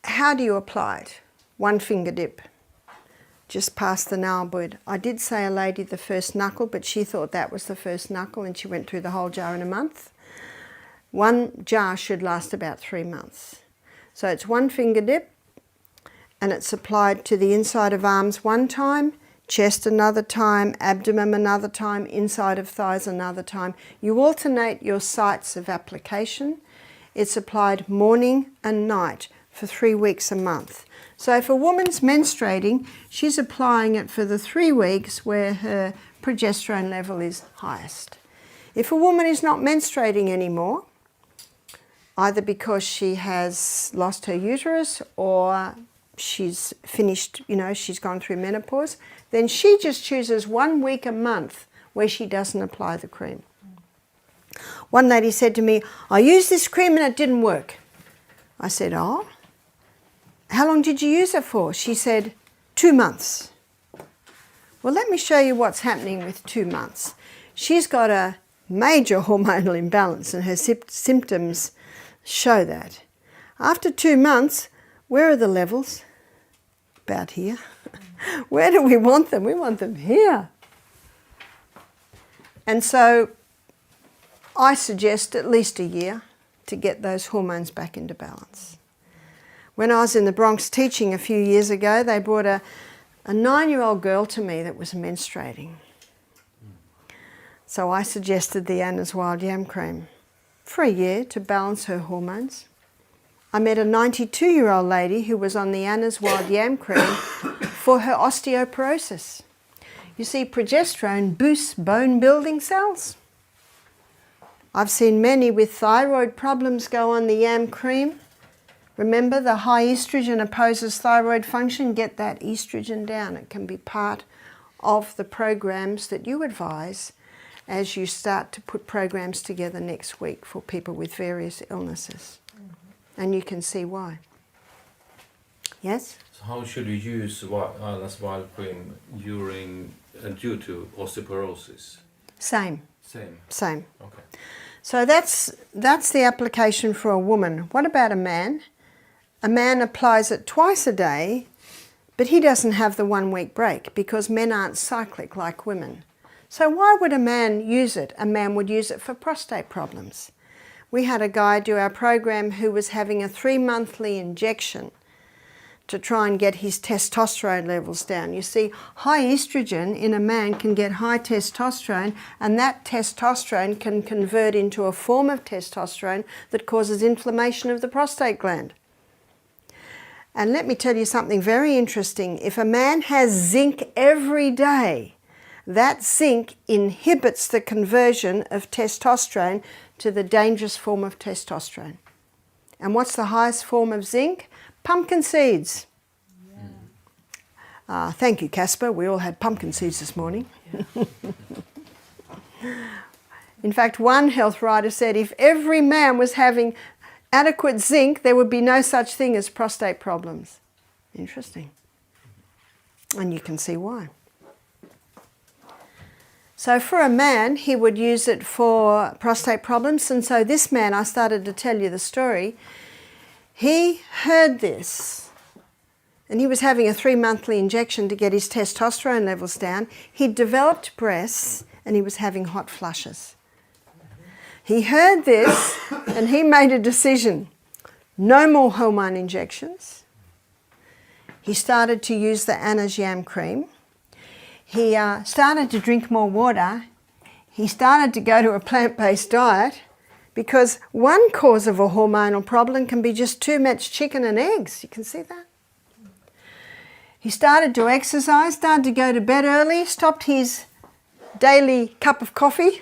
how do you apply it? One finger dip, just past the nail bed. I did say a lady the first knuckle, but she thought that was the first knuckle and she went through the whole jar in a month. One jar should last about 3 months. So it's one finger dip and it's applied to the inside of arms one time, chest another time, abdomen another time, inside of thighs another time. You alternate your sites of application. It's applied morning and night for 3 weeks a month. So if a woman's menstruating, she's applying it for the 3 weeks where her progesterone level is highest. If a woman is not menstruating anymore, either because she has lost her uterus or she's finished, she's gone through menopause, then she just chooses 1 week a month where she doesn't apply the cream. One lady said to me, I used this cream and it didn't work. I said, oh, how long did you use it for? She said, 2 months. Well, let me show you what's happening with 2 months. She's got a major hormonal imbalance and her symptoms show that. After 2 months, where are the levels? About here. Where do we want them? We want them here. And so I suggest at least a year to get those hormones back into balance. When I was in the Bronx teaching a few years ago, they brought a 9-year-old girl to me that was menstruating. So I suggested the Anna's Wild Yam Cream for a year to balance her hormones. I met a 92-year-old lady who was on the Anna's Wild Yam Cream for her osteoporosis. You see, progesterone boosts bone-building cells. I've seen many with thyroid problems go on the yam cream. Remember, the high estrogen opposes thyroid function. Get that estrogen down. It can be part of the programs that you advise as you start to put programs together next week for people with various illnesses. And you can see why. Yes? So how should you use Anna's Wild Cream due to osteoporosis? Same. Same. Okay. So that's the application for a woman. What about a man? A man applies it twice a day, but he doesn't have the 1 week break because men aren't cyclic like women. So why would a man use it? A man would use it for prostate problems. We had a guy do our program who was having a 3-monthly injection to try and get his testosterone levels down. You see, high estrogen in a man can get high testosterone, and that testosterone can convert into a form of testosterone that causes inflammation of the prostate gland. And let me tell you something very interesting. If a man has zinc every day, that zinc inhibits the conversion of testosterone to the dangerous form of testosterone. And what's the highest form of zinc? Pumpkin seeds. Thank you, Casper. We all had pumpkin seeds this morning. In fact, one health writer said if every man was having adequate zinc, there would be no such thing as prostate problems. Interesting. And you can see why. So for a man, he would use it for prostate problems. And so this man, I started to tell you the story, he heard this and he was having a 3-monthly injection to get his testosterone levels down. He developed breasts and he was having hot flushes. He heard this and he made a decision. No more hormone injections. He started to use the Anna's Yam Cream. He started to drink more water. He started to go to a plant-based diet. Because one cause of a hormonal problem can be just too much chicken and eggs. You can see that? He started to exercise, started to go to bed early, stopped his daily cup of coffee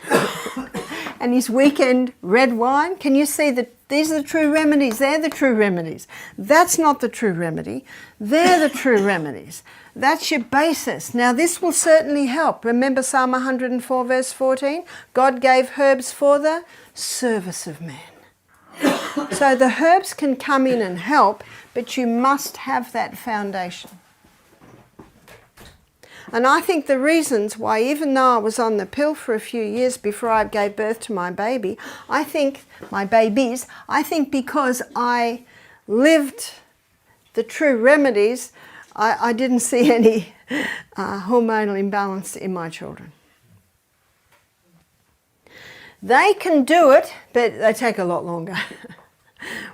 and his weekend red wine. Can you see that these are the true remedies? They're the true remedies. That's not the true remedy. They're the true remedies. That's your basis. Now this will certainly help. Remember Psalm 104 verse 14? God gave herbs for the service of man. So the herbs can come in and help, but you must have that foundation. And I think the reasons why, even though I was on the pill for a few years before I gave birth to my baby, I think because I lived the true remedies, I didn't see any hormonal imbalance in my children. They can do it, but they take a lot longer.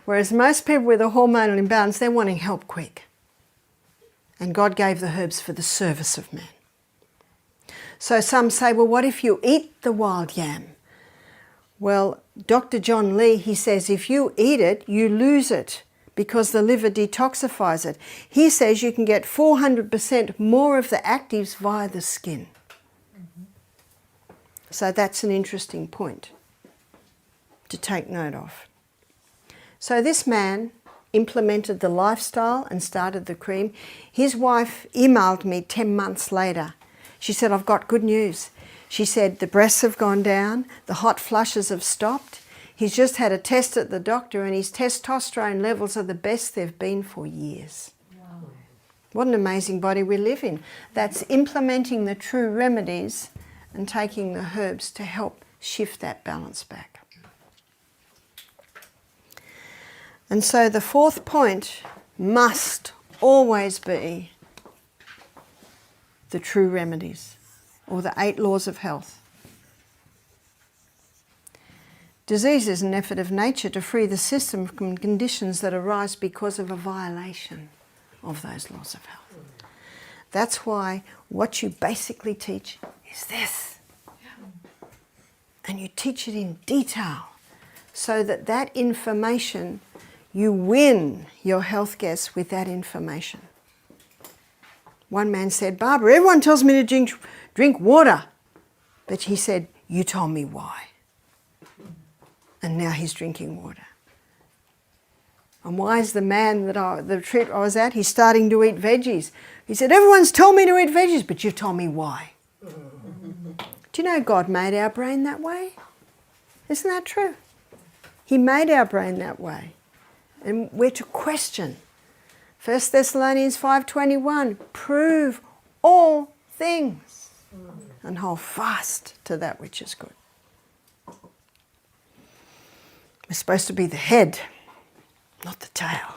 Whereas most people with a hormonal imbalance, they're wanting help quick. And God gave the herbs for the service of man. So some say, well, what if you eat the wild yam? Well, Dr. John Lee, he says, if you eat it, you lose it because the liver detoxifies it. He says you can get 400% more of the actives via the skin. So that's an interesting point to take note of. So this man implemented the lifestyle and started the cream. His wife emailed me 10 months later. She said, I've got good news. She said, the breasts have gone down, the hot flushes have stopped. He's just had a test at the doctor and his testosterone levels are the best they've been for years. Wow. What an amazing body we live in. That's implementing the true remedies and taking the herbs to help shift that balance back. And so the fourth point must always be the true remedies, or the 8 laws of health. Disease is an effort of nature to free the system from conditions that arise because of a violation of those laws of health. That's why what you basically teach is this. And you teach it in detail so that that information, you win your health guests with that information. One man said, Barbara, everyone tells me to drink water. But he said, you told me why. And now he's drinking water. And why is the man that the retreat I was at, he's starting to eat veggies. He said, everyone's told me to eat veggies, but you've told me why. Do you know God made our brain that way? Isn't that true? He made our brain that way. And we're to question. 1 Thessalonians 5:21, prove all things and hold fast to that which is good. We're supposed to be the head, not the tail.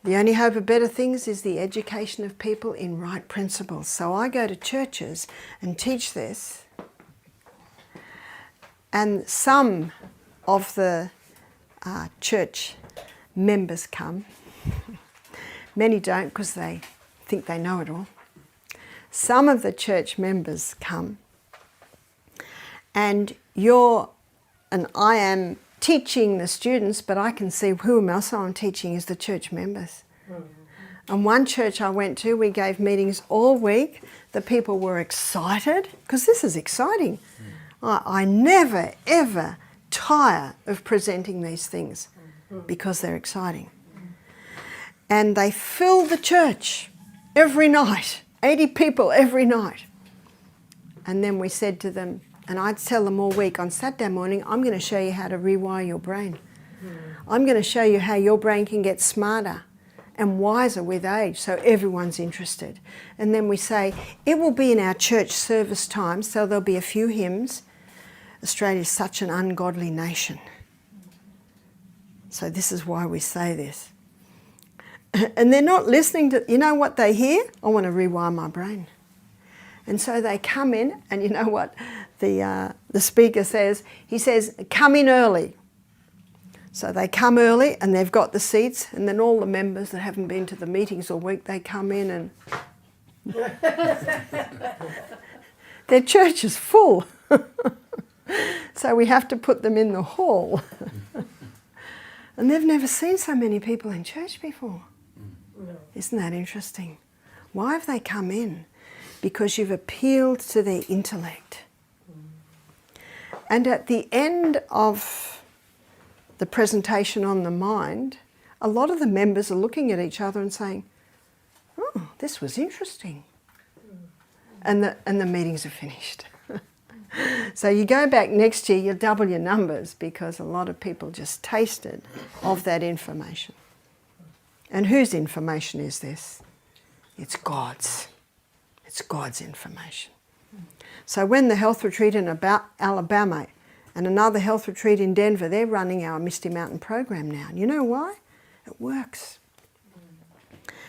The only hope of better things is the education of people in right principles. So I go to churches and teach this, and some of the church members come. Many don't because they think they know it all. Some of the church members come, and I am teaching the students, but I can see who else I'm teaching is the church members. And one church I went to, we gave meetings all week. The people were excited because this is exciting. I never ever tire of presenting these things because they're exciting. And they filled the church every night, 80 people every night. And then we said to them, and I'd tell them all week, on Saturday morning, I'm going to show you how to rewire your brain. I'm going to show you how your brain can get smarter and wiser with age, so everyone's interested. And then we say, it will be in our church service time, so there'll be a few hymns. Australia's such an ungodly nation. So this is why we say this. And they're not listening to, you know what they hear? I want to rewire my brain. And so they come in, and you know what the speaker says? He says, come in early. So they come early and they've got the seats, and then all the members that haven't been to the meetings all week, they come in and their church is full. So we have to put them in the hall. And they've never seen so many people in church before. Isn't that interesting? Why have they come in? Because you've appealed to their intellect. And at the end of the presentation on the mind, a lot of the members are looking at each other and saying, oh, this was interesting. And the meetings are finished. So you go back next year, you'll double your numbers because a lot of people just tasted of that information. And whose information is this? It's God's. It's God's information. So when the health retreat in Alabama and another health retreat in Denver, they're running our Misty Mountain program now. And you know why? It works.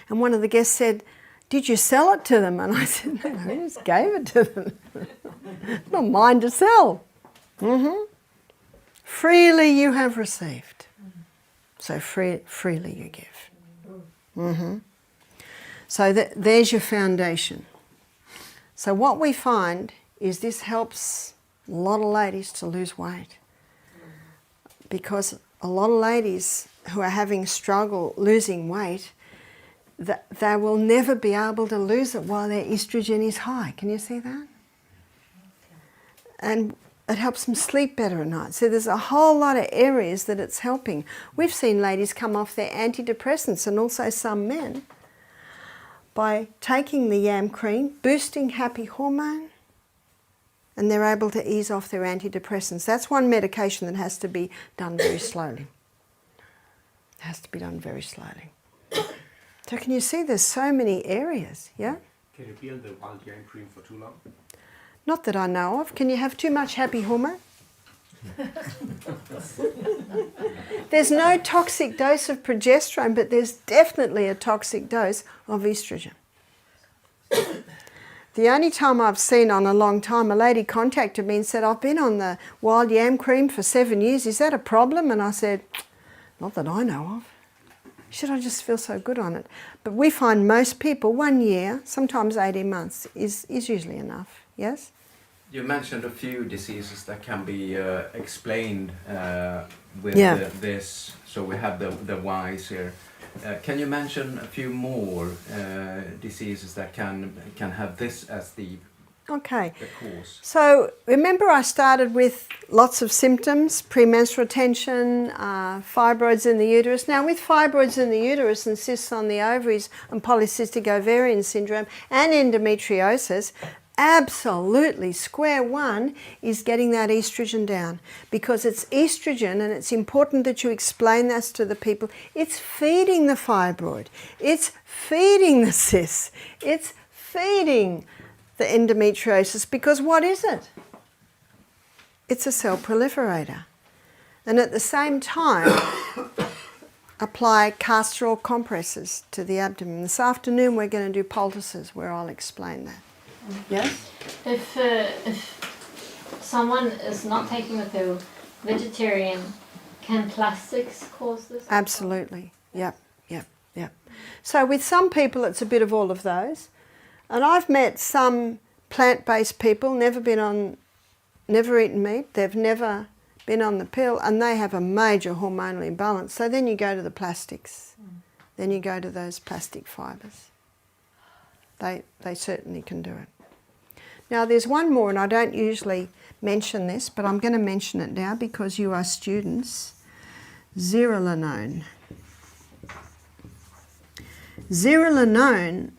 And one of the guests said, did you sell it to them? And I said, no, I just gave it to them. Not mine to sell. Freely you have received. So freely you give. So there's your foundation. So what we find is this helps a lot of ladies to lose weight. Because a lot of ladies who are having struggle losing weight, they will never be able to lose it while their estrogen is high. Can you see that? And it helps them sleep better at night. So there's a whole lot of areas that it's helping. We've seen ladies come off their antidepressants, and also some men, by taking the yam cream, boosting happy hormone, and they're able to ease off their antidepressants. That's one medication that has to be done very slowly. It has to be done very slowly. So can you see there's so many areas, yeah? Can you be on the wild yam cream for too long? Not that I know of. Can you have too much happy hormone? There's no toxic dose of progesterone, but there's definitely a toxic dose of estrogen. The only time I've seen on a long time, a lady contacted me and said, I've been on the wild yam cream for 7 years. Is that a problem? And I said, not that I know of. She said, I just feel so good on it. But we find most people 1 year, sometimes 18 months, is usually enough. Yes? You mentioned a few diseases that can be explained with this. So we have the whys here. Can you mention a few more diseases that can have this as the cause? So remember I started with lots of symptoms, premenstrual tension, fibroids in the uterus. Now with fibroids in the uterus and cysts on the ovaries and polycystic ovarian syndrome and endometriosis, absolutely square one is getting that estrogen down, because it's estrogen, and it's important that you explain this to the people. It's feeding the fibroid, it's feeding the cysts, it's feeding the endometriosis, because what is it? It's a cell proliferator. And at the same time, apply castor oil compresses to the abdomen. This afternoon we're going to do poultices where I'll explain that. Yes? If someone is not taking the pill, vegetarian, can plastics cause this? Absolutely. Yep. So with some people it's a bit of all of those. And I've met some plant-based people, never eaten meat, they've never been on the pill, and they have a major hormonal imbalance. So then you go to the plastics. Then you go to those plastic fibres. They certainly can do it. Now there's one more, and I don't usually mention this, but I'm going to mention it now because you are students. Zearalenone. Zearalenone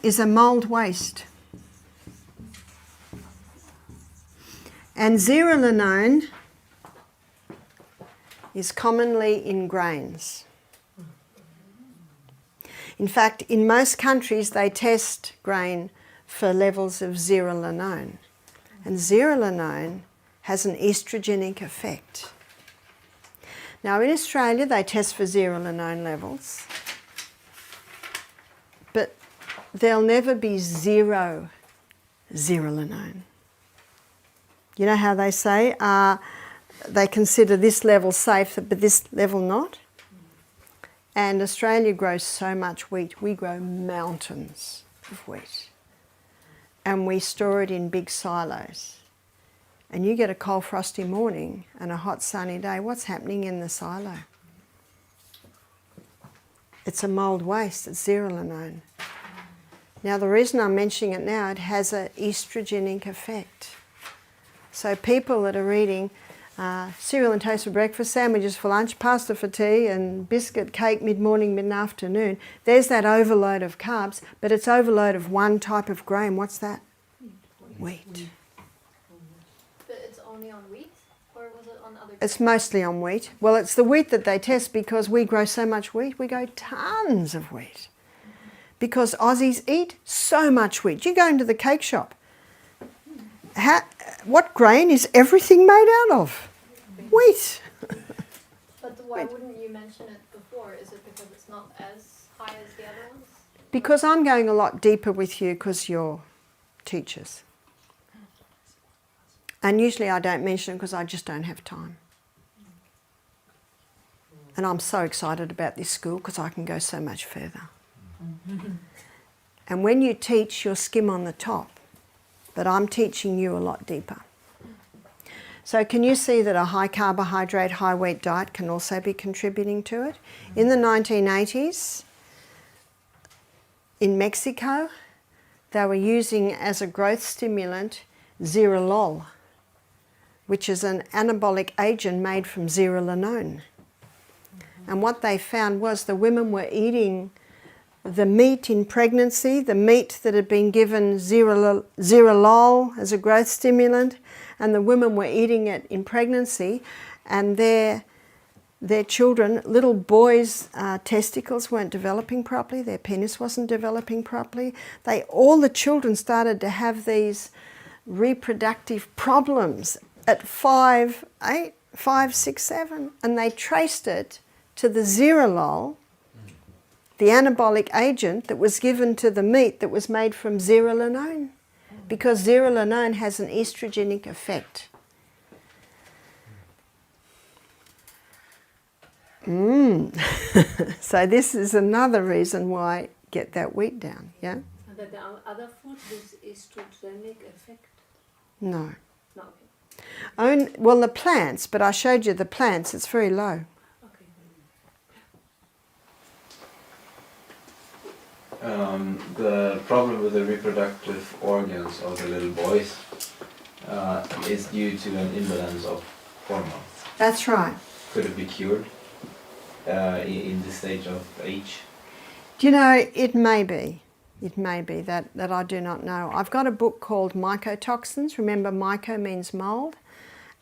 is a mould waste. And zearalenone is commonly in grains. In fact, in most countries they test grain for levels of zearalenone. And zearalenone has an estrogenic effect. Now in Australia they test for zearalenone levels, but there'll never be zero zearalenone. You know how they say they consider this level safe but this level not? And Australia grows so much wheat. We grow mountains of wheat. and we store it in big silos. And you get a cold frosty morning and a hot sunny day, what's happening in the silo? It's a mould waste, it's zearalenone. Now the reason I'm mentioning it now, it has an estrogenic effect. So people that are eating cereal and toast for breakfast, sandwiches for lunch, pasta for tea and biscuit, cake mid-morning, mid-afternoon, there's that overload of carbs, but it's overload of one type of grain. What's that? Wheat. But it's only on wheat, or was it on other? It's mostly on wheat. Well, it's the wheat that they test because we grow so much wheat. We grow tons of wheat. Because Aussies eat so much wheat. You go into the cake shop. What grain is everything made out of? Wheat. But why wouldn't you mention it before? Is it because it's not as high as the other ones? Because I'm going a lot deeper with you because you're teachers. And usually I don't mention it because I just don't have time. And I'm so excited about this school because I can go so much further. And when you teach, you'll skim on the top. But I'm teaching you a lot deeper. So can you see that a high carbohydrate, high wheat diet can also be contributing to it? In the 1980s, in Mexico, they were using as a growth stimulant zearalenone, which is an anabolic agent made from zearalenone. And what they found was the women were eating the meat in pregnancy, the meat that had been given zearalenone as a growth stimulant, and the women were eating it in pregnancy, and their children, little boys' testicles weren't developing properly, their penis wasn't developing properly. All the children started to have these reproductive problems at 5, 8, 5, 6, 7, and they traced it to the zearalenone, the anabolic agent that was given to the meat that was made from zearalenone, because zearalenone has an estrogenic effect. So this is another reason why get that wheat down, yeah? And the other food with estrogenic effect? No. No, okay. Well, the plants, but I showed you the plants, it's very low. The problem with the reproductive organs of the little boys is due to an imbalance of hormones. That's right. Could it be cured in this stage of age? Do you know, it may be. It may be that I do not know. I've got a book called Mycotoxins. Remember, myco means mould.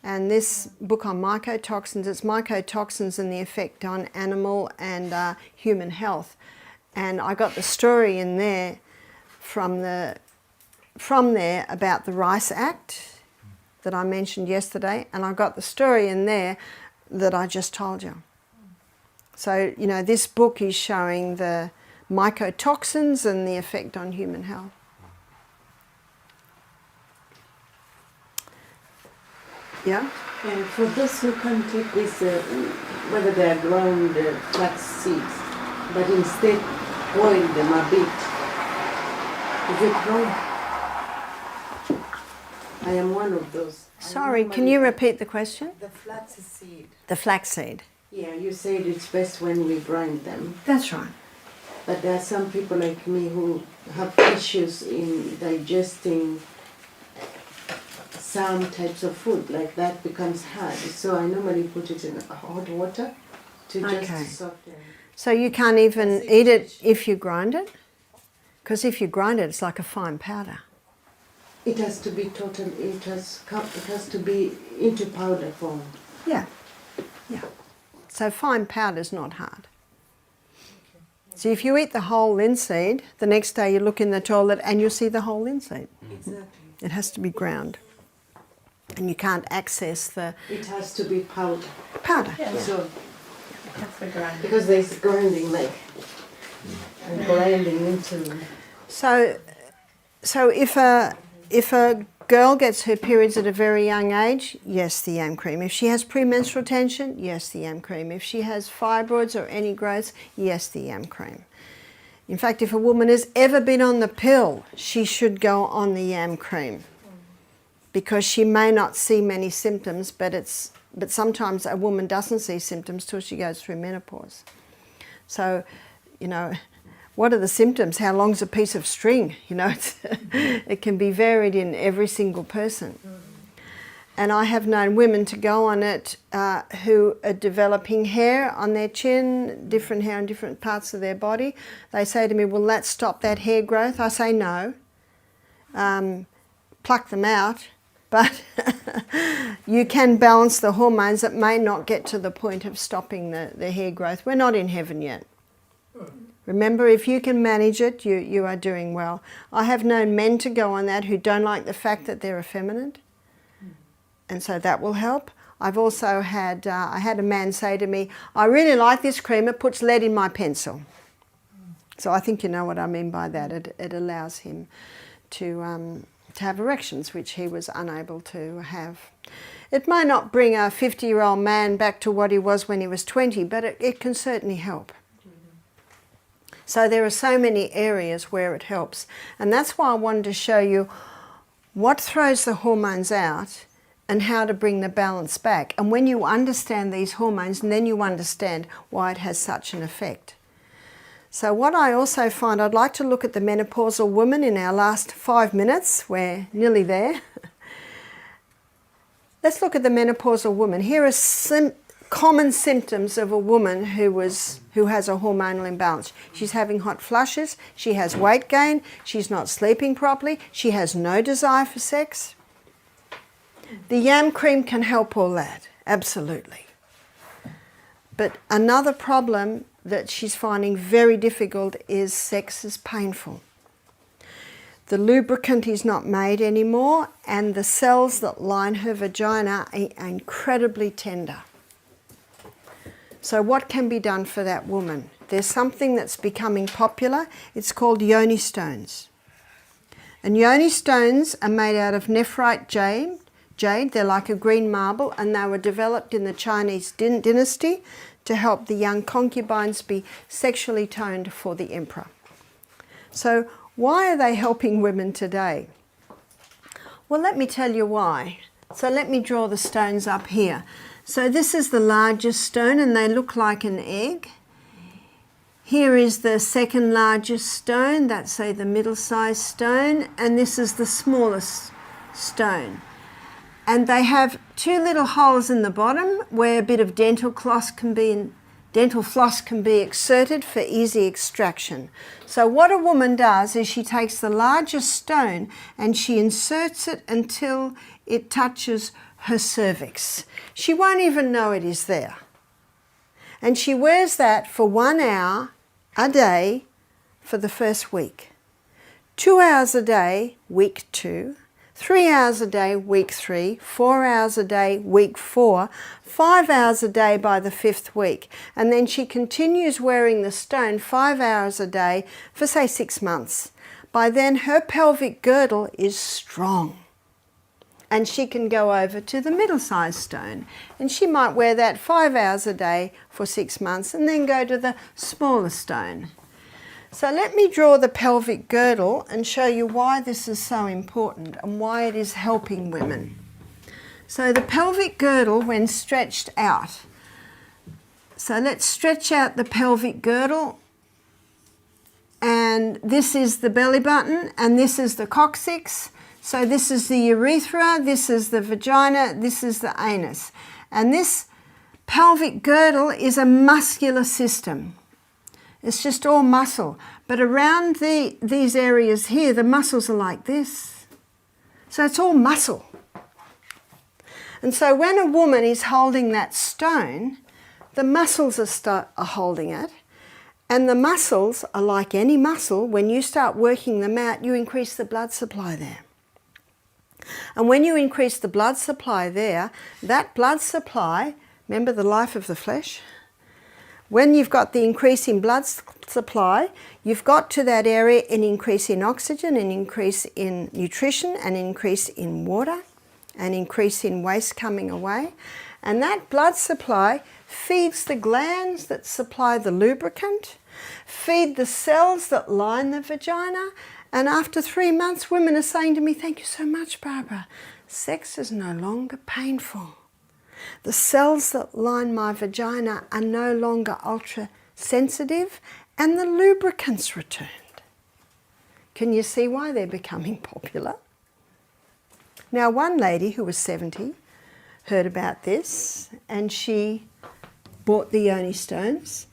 And this book on mycotoxins, it's mycotoxins and the effect on animal and human health. And I got the story in there from there about the Rice Act that I mentioned yesterday, and I got the story in there that I just told you. So, you know, this book is showing the mycotoxins and the effect on human health. Yeah? And for those who can't take this, whether they are ground flax seeds, but instead boil them a bit, is it wrong? I am one of those. Sorry, can you repeat the question? The flax seed. The flaxseed. Yeah, you said it's best when we grind them. That's right. But there are some people like me who have issues in digesting some types of food, like that becomes hard. So I normally put it in hot water to just soften. So you can't even eat it if you grind it? Because if you grind it, it's like a fine powder. It has to be total. It has to be into powder form. Yeah, yeah. So fine powder is not hard. So if you eat the whole linseed, the next day you look in the toilet and you'll see the whole linseed. Exactly. It has to be ground. And you can't access the... It has to be powder. Powder. Yeah. So, That's the grind. because there's grinding like, and grinding into... So if a girl gets her periods at a very young age, yes, the yam cream. If she has premenstrual tension, yes, the yam cream. If she has fibroids or any growths, yes, the yam cream. In fact, if a woman has ever been on the pill, she should go on the yam cream, because she may not see many symptoms, but sometimes a woman doesn't see symptoms till she goes through menopause. So, you know, what are the symptoms? How long's a piece of string? You know, it can be varied in every single person. And I have known women to go on it who are developing hair on their chin, different hair on different parts of their body. They say to me, will that stop that hair growth? I say no. Pluck them out. But you can balance the hormones that may not get to the point of stopping the hair growth. We're not in heaven yet. Remember, if you can manage it, you are doing well. I have known men to go on that who don't like the fact that they're effeminate, and so that will help. I've also had, I had a man say to me, I really like this cream, it puts lead in my pencil. So I think you know what I mean by that. It allows him to have erections, which he was unable to have. It may not bring a 50-year-old man back to what he was when he was 20, but it can certainly help. So there are so many areas where it helps. And that's why I wanted to show you what throws the hormones out and how to bring the balance back. And when you understand these hormones, then you understand why it has such an effect. So what I also find, I'd like to look at the menopausal woman in our last 5 minutes. We're nearly there. Let's look at the menopausal woman. Here are some common symptoms of a woman who has a hormonal imbalance. She's having hot flushes, she has weight gain, she's not sleeping properly, she has no desire for sex. The yam cream can help all that, absolutely. But another problem that she's finding very difficult is sex is painful. The lubricant is not made anymore, and the cells that line her vagina are incredibly tender. So what can be done for that woman? There's something that's becoming popular. It's called yoni stones. And yoni stones are made out of nephrite jade. They're like a green marble, and they were developed in the Chinese dynasty to help the young concubines be sexually toned for the emperor. So why are they helping women today? Well, let me tell you why. So let me draw the stones up here. So this is the largest stone, and they look like an egg. Here is the second largest stone, that's say the middle-sized stone, and this is the smallest stone. And they have two little holes in the bottom where a bit of dental floss can be exerted for easy extraction. So what a woman does is she takes the largest stone and she inserts it until it touches her cervix. She won't even know it is there. And she wears that for 1 hour a day for the first week. 2 hours a day, week 2. 3 hours a day, week 3, 4 hours a day, week 4, 5 hours a day by the 5th week. And then she continues wearing the stone 5 hours a day for say 6 months. By then her pelvic girdle is strong. And she can go over to the middle-sized stone. And she might wear that 5 hours a day for 6 months and then go to the smaller stone. So let me draw the pelvic girdle and show you why this is so important and why it is helping women. So the pelvic girdle when stretched out. So let's stretch out the pelvic girdle, and this is the belly button and this is the coccyx. So this is the urethra, this is the vagina, this is the anus. And this pelvic girdle is a muscular system. It's just all muscle. But around these areas here, the muscles are like this. So it's all muscle. And so when a woman is holding that stone, the muscles are holding it. And the muscles are like any muscle. When you start working them out, you increase the blood supply there. And when you increase the blood supply there, that blood supply, remember the life of the flesh? When you've got the increase in blood supply, you've got to that area an increase in oxygen, an increase in nutrition, an increase in water, an increase in waste coming away. And that blood supply feeds the glands that supply the lubricant, feed the cells that line the vagina, and after 3 months, women are saying to me, "Thank you so much, Barbara. Sex is no longer painful. The cells that line my vagina are no longer ultra sensitive, and the lubricant's returned." Can you see why they're becoming popular? Now, one lady who was 70 heard about this, and she bought the yoni stones,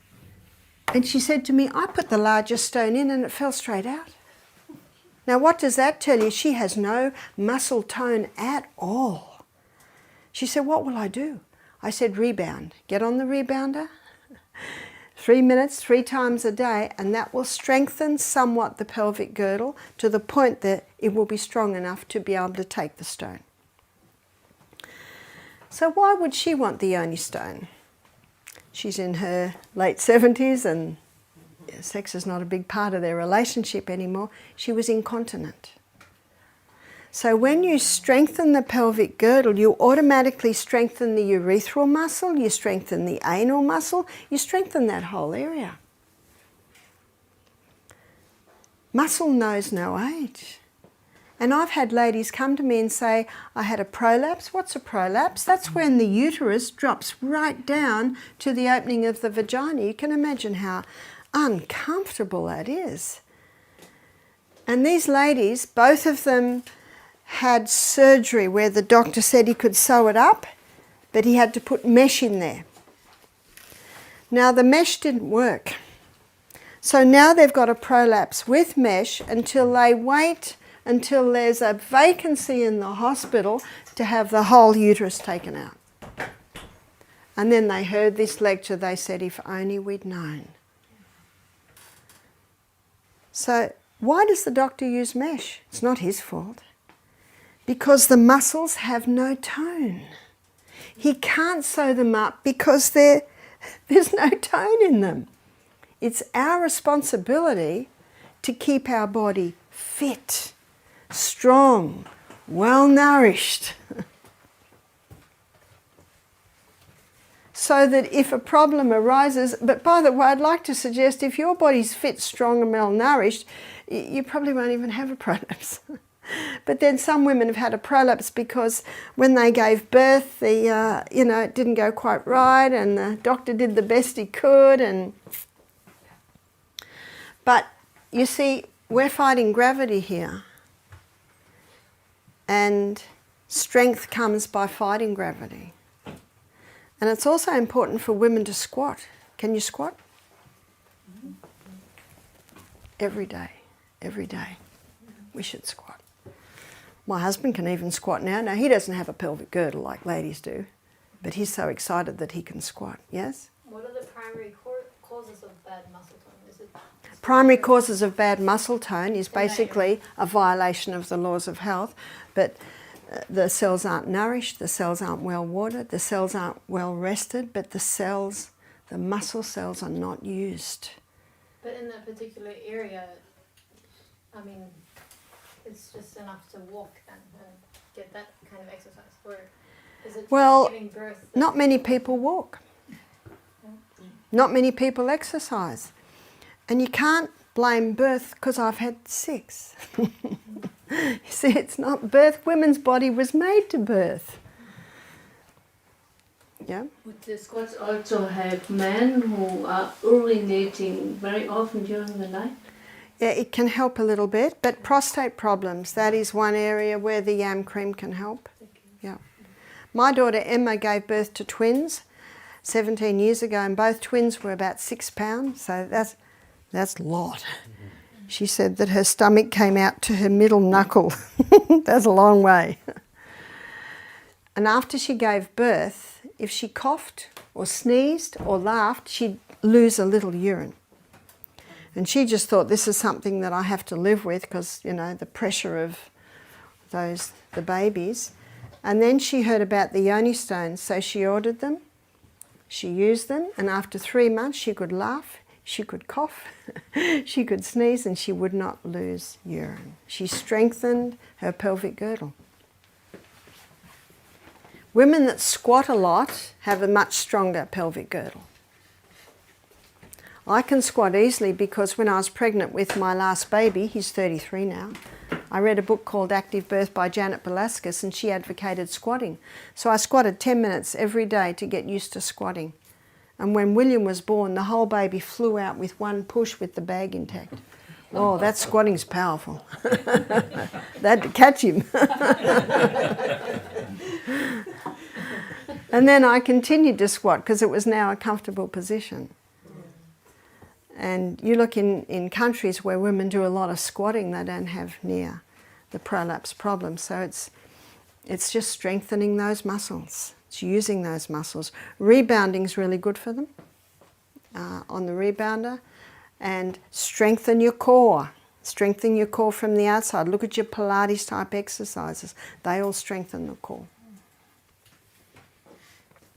and she said to me, "I put the largest stone in and it fell straight out." Now, what does that tell you? She has no muscle tone at all. She said, "What will I do?" I said, "Rebound. Get on the rebounder, 3 minutes, 3 times a day, and that will strengthen somewhat the pelvic girdle to the point that it will be strong enough to be able to take the stone." So why would she want the yoni stone? She's in her late 70s and sex is not a big part of their relationship anymore. She was incontinent. So when you strengthen the pelvic girdle, you automatically strengthen the urethral muscle, you strengthen the anal muscle, you strengthen that whole area. Muscle knows no age. And I've had ladies come to me and say, "I had a prolapse." What's a prolapse? That's when the uterus drops right down to the opening of the vagina. You can imagine how uncomfortable that is. And these ladies, both of them had surgery where the doctor said he could sew it up, but he had to put mesh in there. Now the mesh didn't work. So now they've got a prolapse with mesh until they wait until there's a vacancy in the hospital to have the whole uterus taken out. And then they heard this lecture, they said, "If only we'd known." So why does the doctor use mesh? It's not his fault. Because the muscles have no tone. He can't sew them up because there's no tone in them. It's our responsibility to keep our body fit, strong, well-nourished. So that if a problem arises, but by the way, I'd like to suggest if your body's fit, strong and well-nourished, you probably won't even have a prolapse. But then some women have had a prolapse because when they gave birth, it didn't go quite right and the doctor did the best he could. But you see, we're fighting gravity here. And strength comes by fighting gravity. And it's also important for women to squat. Can you squat? Every day, every day. We should squat. My husband can even squat now. Now, he doesn't have a pelvic girdle like ladies do, but he's so excited that he can squat. Yes? What are the primary causes of bad muscle tone? Is it primary causes of bad muscle tone is basically a violation of the laws of health, but the cells aren't nourished, the cells aren't well watered, the cells aren't well rested, but the muscle cells are not used. But in that particular area, I mean, it's just enough to walk then and get that kind of exercise? Or is it Well, giving birth? Not many people walk. Not many people exercise. And you can't blame birth because I've had 6. You see, it's not birth. Women's body was made to birth. Yeah? Would the squats also have men who are urinating very often during the night? Yeah, it can help a little bit, but prostate problems, that is one area where the yam cream can help. Yeah. My daughter Emma gave birth to twins 17 years ago, and both twins were about 6 pounds, so that's a lot. She said that her stomach came out to her middle knuckle. That's a long way. And after she gave birth, if she coughed or sneezed or laughed, she'd lose a little urine. And she just thought, this is something that I have to live with because, you know, the pressure of the babies. And then she heard about the yoni stones, so she ordered them. She used them, and after 3 months she could laugh, she could cough, she could sneeze, and she would not lose urine. She strengthened her pelvic girdle. Women that squat a lot have a much stronger pelvic girdle. I can squat easily because when I was pregnant with my last baby, he's 33 now, I read a book called Active Birth by Janet Velasquez, and she advocated squatting. So I squatted 10 minutes every day to get used to squatting. And when William was born, the whole baby flew out with one push with the bag intact. Oh, that squatting's powerful. They had to catch him. And then I continued to squat because it was now a comfortable position. And you look in countries where women do a lot of squatting, they don't have near the prolapse problem. So it's just strengthening those muscles. It's using those muscles. Rebounding is really good for them on the rebounder. And strengthen your core. Strengthen your core from the outside. Look at your Pilates type exercises. They all strengthen the core.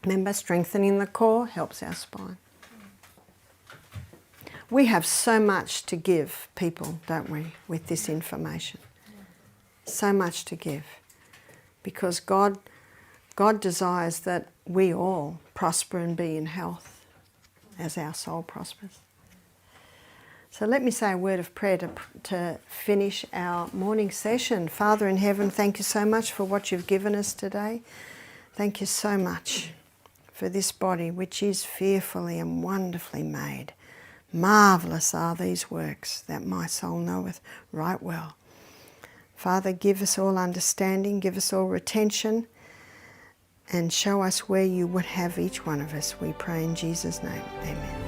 Remember, strengthening the core helps our spine. We have so much to give people, don't we, with this information? So much to give. Because God desires that we all prosper and be in health as our soul prospers. So let me say a word of prayer to finish our morning session. Father in heaven, thank you so much for what you've given us today. Thank you so much for this body which is fearfully and wonderfully made. Marvellous are these works that my soul knoweth right well. Father, give us all understanding, give us all retention, and show us where you would have each one of us. We pray in Jesus' name. Amen.